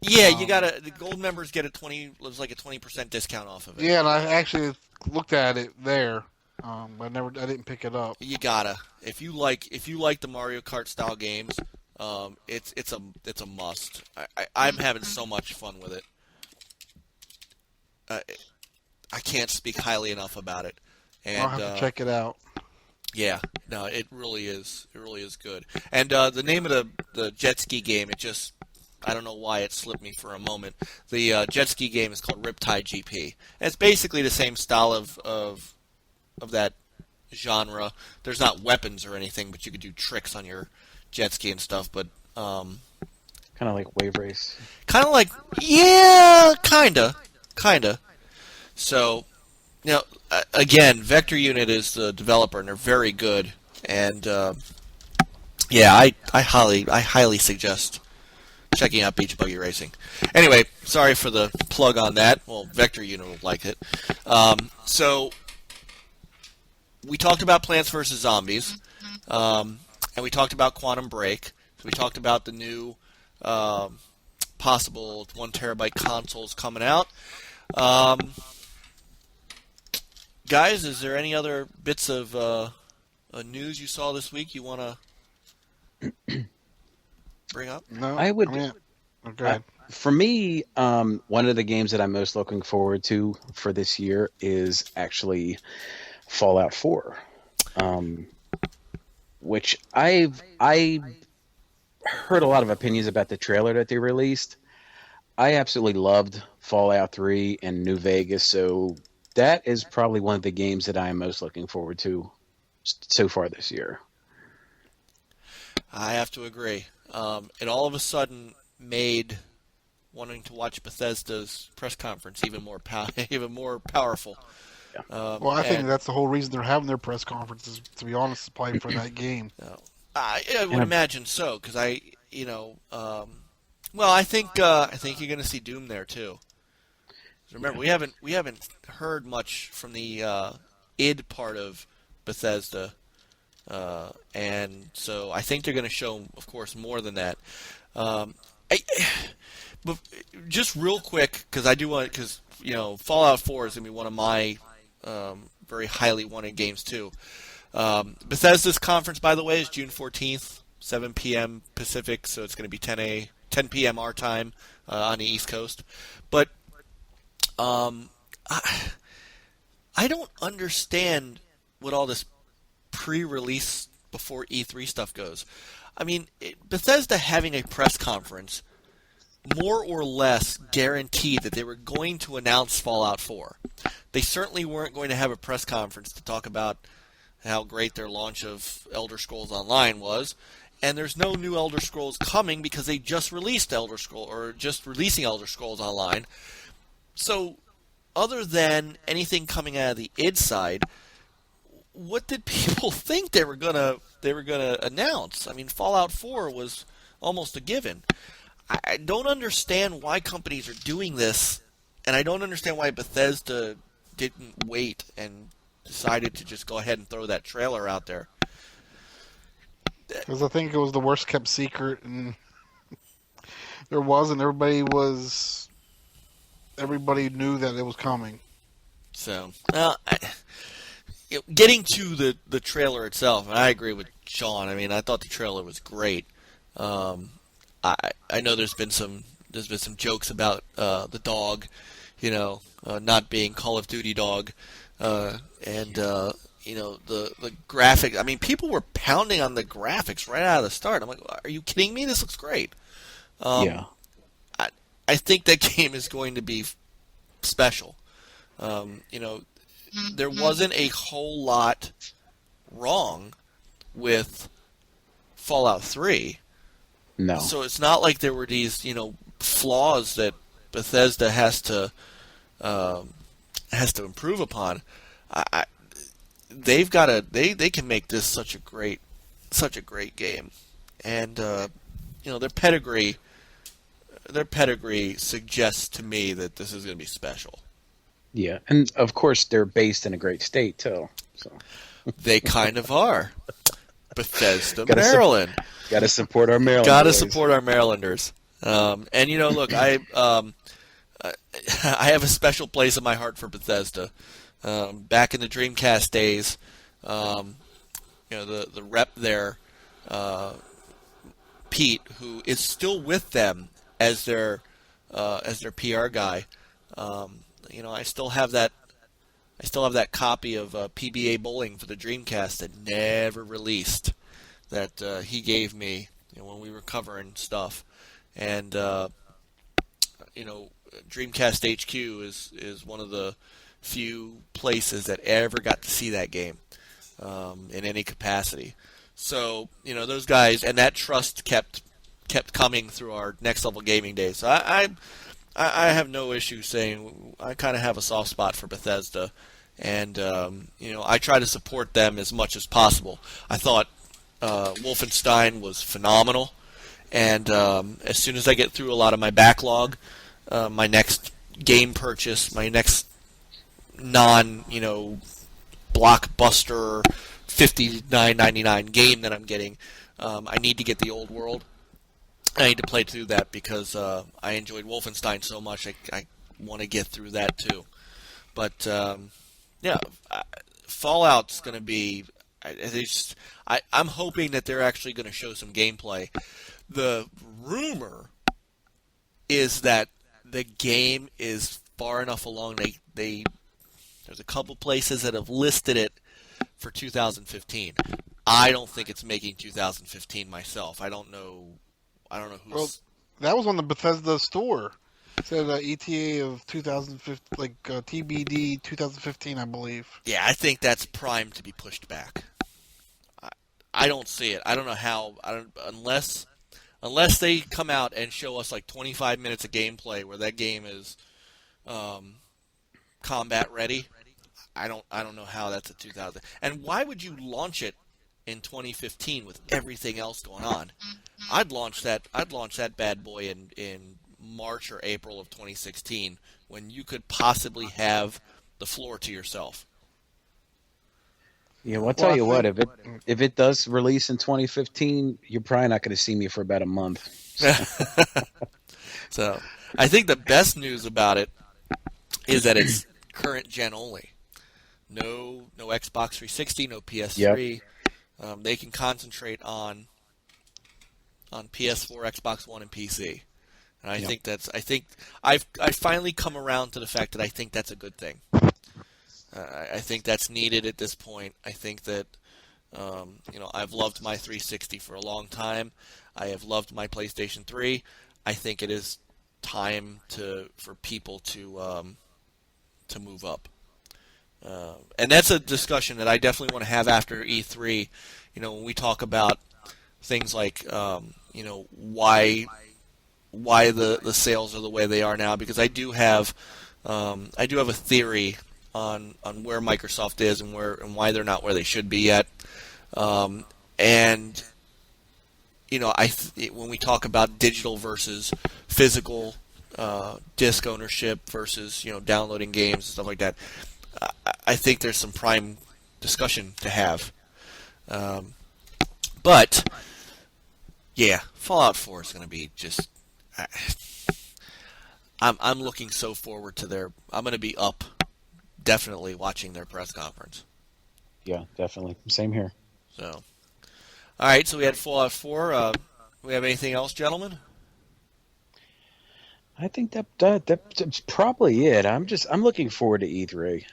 Yeah, the gold members get a 20% discount off of it. Yeah, and I actually looked at it there. I didn't pick it up. You gotta. If you like the Mario Kart style games, it's a must. I'm having so much fun with it. I can't speak highly enough about it. And I'll have to check it out. yeah, no, it really is. It really is good. And the name of the jet ski game, I don't know why it slipped me for a moment. The jet ski game is called Riptide GP. And it's basically the same style of that genre. There's not weapons or anything, but you could do tricks on your jet ski and stuff. But Kind of like Wave Race. kind of like, yeah, kinda. So, again, Vector Unit is the developer, and they're very good. And yeah, I highly suggest checking out Beach Buggy Racing. Anyway, sorry for the plug on that. Well, Vector Unit will like it. So we talked about Plants vs. Zombies, and we talked about Quantum Break. So we talked about the new possible 1 terabyte consoles coming out. Guys, is there any other bits of news you saw this week you want to bring up? No, I would. Okay. For me, one of the games that I'm most looking forward to for this year is actually Fallout 4, which I heard a lot of opinions about the trailer that they released. I absolutely loved Fallout 3 and New Vegas, so that is probably one of the games that I am most looking forward to so far this year. I have to agree. It all of a sudden made wanting to watch Bethesda's press conference even more powerful. Yeah. Well, I think that's the whole reason they're having their press conferences. To be honest, is probably for that game. I would imagine so, because well, I think you're going to see Doom there too. Remember, we haven't heard much from the id part of Bethesda, and so I think they're going to show, of course, more than that. But just real quick, because Fallout 4 is going to be one of my very highly wanted games too. Bethesda's conference, by the way, is June 14th, 7 p.m. Pacific, so it's going to be 10 p.m. our time on the East Coast. But I don't understand what all this pre-release before E3 stuff goes. I mean, Bethesda having a press conference more or less guaranteed that they were going to announce Fallout 4. They certainly weren't going to have a press conference to talk about how great their launch of Elder Scrolls Online was. And there's no new Elder Scrolls coming because they just released Elder Scrolls, or just releasing Elder Scrolls Online. So, other than anything coming out of the id side, what did people think they were gonna announce? I mean, Fallout 4 was almost a given. I don't understand why companies are doing this, and I don't understand why Bethesda didn't wait and decided to just go ahead and throw that trailer out there. Because I think it was the worst kept secret, and there wasn't. Everybody knew that it was coming. So, getting to the trailer itself, and I agree with Sean. I mean, I thought the trailer was great. I know there's been some jokes about the dog, not being Call of Duty dog, and the graphic. I mean, people were pounding on the graphics right out of the start. I'm like, are you kidding me? This looks great. Yeah. I think that game is going to be special. There wasn't a whole lot wrong with Fallout 3. No. So it's not like there were these, flaws that Bethesda has to improve upon. They can make this such a great game, and their pedigree suggests to me that this is going to be special. Yeah, and of course they're based in a great state too. So they kind of are. Bethesda, Maryland. Got to support our Marylanders. Got to support our Marylanders. And look, I have a special place in my heart for Bethesda. Back in the Dreamcast days, the rep there, Pete, who is still with them as their PR guy. I still have that copy of PBA Bowling for the Dreamcast that never released, that he gave me when we were covering stuff. And Dreamcast HQ is one of the few places that ever got to see that game in any capacity. So those guys, and that trust kept coming through our Next Level Gaming days. So I have no issue saying I kind of have a soft spot for Bethesda, and I try to support them as much as possible. I thought Wolfenstein was phenomenal, and as soon as I get through a lot of my backlog, my next game purchase, my next blockbuster $59.99 game that I'm getting, I need to get the old world. I need to play through that because I enjoyed Wolfenstein so much. I want to get through that too. But Fallout's going to be. I'm hoping that they're actually going to show some gameplay. The rumor is that the game is far enough along. There's a couple places that have listed it for 2015. I don't think it's making 2015 myself. I don't know who's. Well, that was on the Bethesda store. It said ETA of 2015, TBD 2015, I believe. Yeah, I think that's primed to be pushed back. I don't see it. I don't know how. Unless they come out and show us 25 minutes of gameplay where that game is combat ready. I don't know how that's a 2000. And why would you launch it in 2015 with everything else going on? I'd launch that bad boy in March or April of 2016 when you could possibly have the floor to yourself. Yeah, well, I'll tell you what, if it does release in 2015, you're probably not going to see me for about a month. So, I think the best news about it is that it's current gen only. No Xbox 360, no PS3. Yep. They can concentrate on PS4, Xbox One, and PC. And I think I've finally come around to the fact that I think that's a good thing. I think that's needed at this point. I think that I've loved my 360 for a long time. I have loved my PlayStation 3. I think it is time for people to move up. And that's a discussion that I definitely want to have after E3. When we talk about things like, why the sales are the way they are now, because I do have a theory on where Microsoft is and why they're not where they should be yet. And when we talk about digital versus physical, disc ownership versus downloading games and stuff like that, I think there's some prime discussion to have. But yeah, Fallout 4 is going to be just. I'm looking so forward to their. I'm going to be up, definitely watching their press conference. Yeah, definitely. Same here. So, all right. So we had Fallout 4. We have anything else, gentlemen? I think that's probably it. I'm looking forward to E3.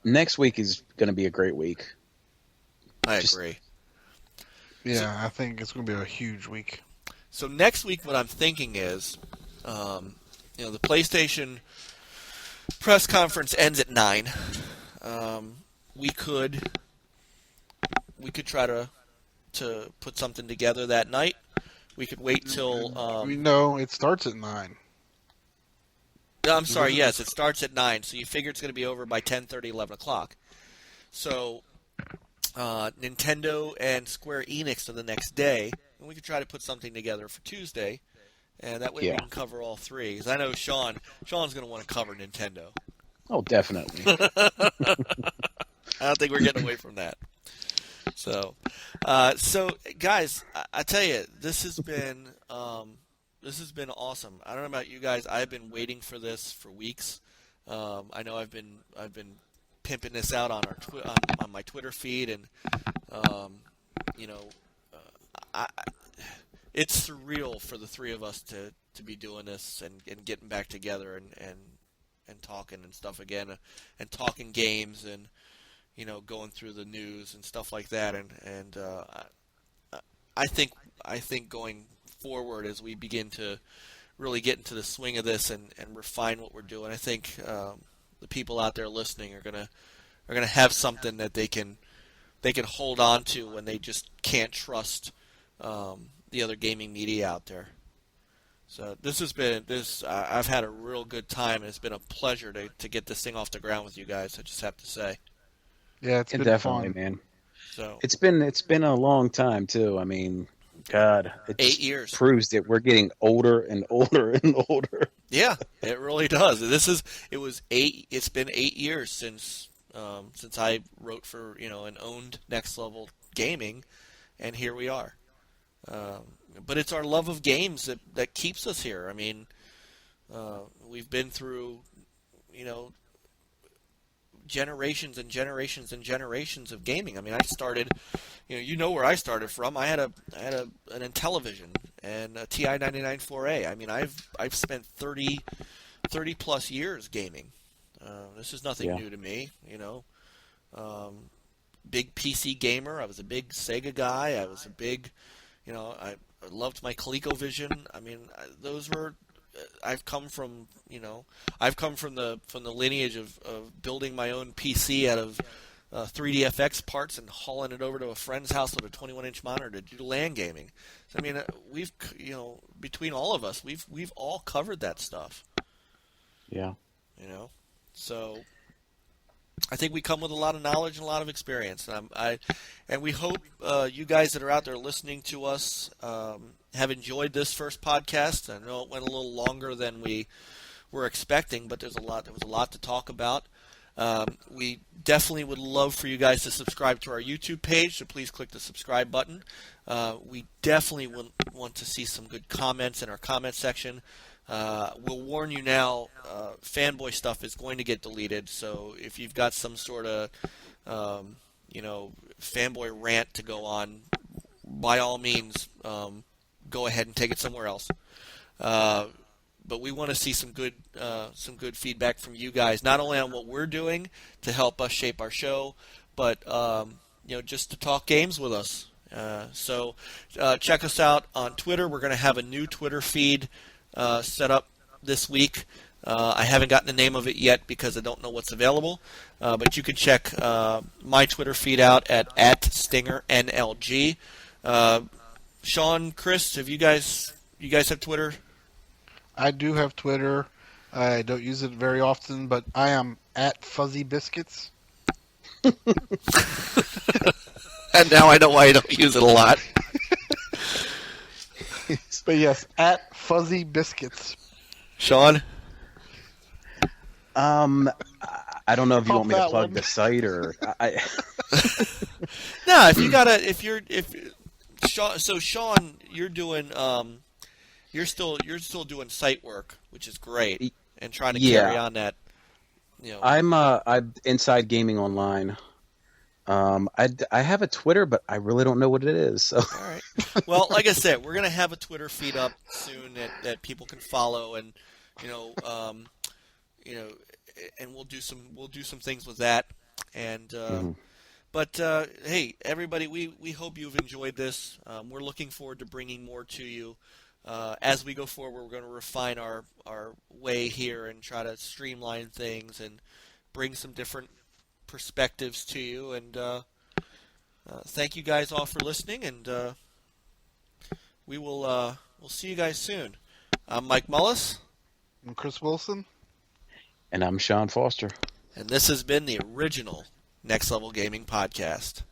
Next week is going to be a great week. I agree. Yeah, I think it's going to be a huge week. So next week, what I'm thinking is, the PlayStation press conference ends at 9. We could try to put something together that night. We could wait till. No, it starts at 9. No, I'm sorry. Yes, it starts at 9. So you figure it's going to be over by 10:30, 11 o'clock. So Nintendo and Square Enix are the next day, and we could try to put something together for Tuesday, and that way we can cover all three. Because I know Sean's going to want to cover Nintendo. Oh, definitely. I don't think we're getting away from that. So guys, I tell you, this has been awesome. I don't know about you guys. I've been waiting for this for weeks. I know I've been pimping this out on on my Twitter feed, and it's surreal for the three of us to be doing this and getting back together and talking and stuff again, and talking games and going through the news and stuff like that, and I think going forward as we begin to really get into the swing of this and refine what we're doing, I think the people out there listening are gonna have something that they can hold on to when they just can't trust the other gaming media out there. So this has been I've had a real good time, and it's been a pleasure to get this thing off the ground with you guys. I just have to say. Yeah, it's been definitely fun. Man. So it's been a long time too. I mean, God, it 8 years proves that we're getting older and older and older. Yeah, it really does. It's been 8 years since I wrote for and owned Next Level Gaming, and here we are. But it's our love of games that keeps us here. I mean, we've been through generations and generations and generations of gaming. I mean, I started, where I started from. I had an Intellivision and a TI 99-4A. I mean, I've spent 30 plus years gaming. This is nothing new to me. Big PC gamer. I was a big Sega guy. I was a big, I loved my ColecoVision. I mean, those were. I've come from the lineage of building my own PC out of 3DFX parts and hauling it over to a friend's house with a 21-inch monitor to do LAN gaming. So, I mean, we've between all of us, we've all covered that stuff. Yeah. So I think we come with a lot of knowledge and a lot of experience, and we hope you guys that are out there listening to us have enjoyed this first podcast. I know it went a little longer than we were expecting, but there was a lot to talk about. We definitely would love for you guys to subscribe to our YouTube page, so please click the subscribe button. We definitely want to see some good comments in our comment section. We'll warn you now, fanboy stuff is going to get deleted, so if you've got some sort of fanboy rant to go on, by all means, go ahead and take it somewhere else. But we want to see some good feedback from you guys, not only on what we're doing to help us shape our show, but just to talk games with us. So check us out on Twitter. We're going to have a new Twitter feed set up this week. I haven't gotten the name of it yet because I don't know what's available. But you can check my Twitter feed out at @StingerNLG. Sean, Chris, you guys have Twitter? I do have Twitter. I don't use it very often, but I am at Fuzzy Biscuits. And now I know why I don't use it a lot. But yes, at Fuzzy Biscuits. Sean? I don't know if you want me to plug the site or No, Sean, you're doing you're still doing site work, which is great, and trying to carry on that. I'm Inside Gaming Online. I have a Twitter, but I really don't know what it is. So. All right. Well, like I said, we're gonna have a Twitter feed up soon that people can follow, and and we'll do some things with that. And but hey, everybody, we hope you've enjoyed this. We're looking forward to bringing more to you as we go forward. We're going to refine our way here and try to streamline things and bring some different perspectives to you. And thank you guys all for listening. And we'll see you guys soon. I'm Mike Mullis. I'm Chris Wilson. And I'm Sean Foster. And this has been the original Next Level Gaming Podcast.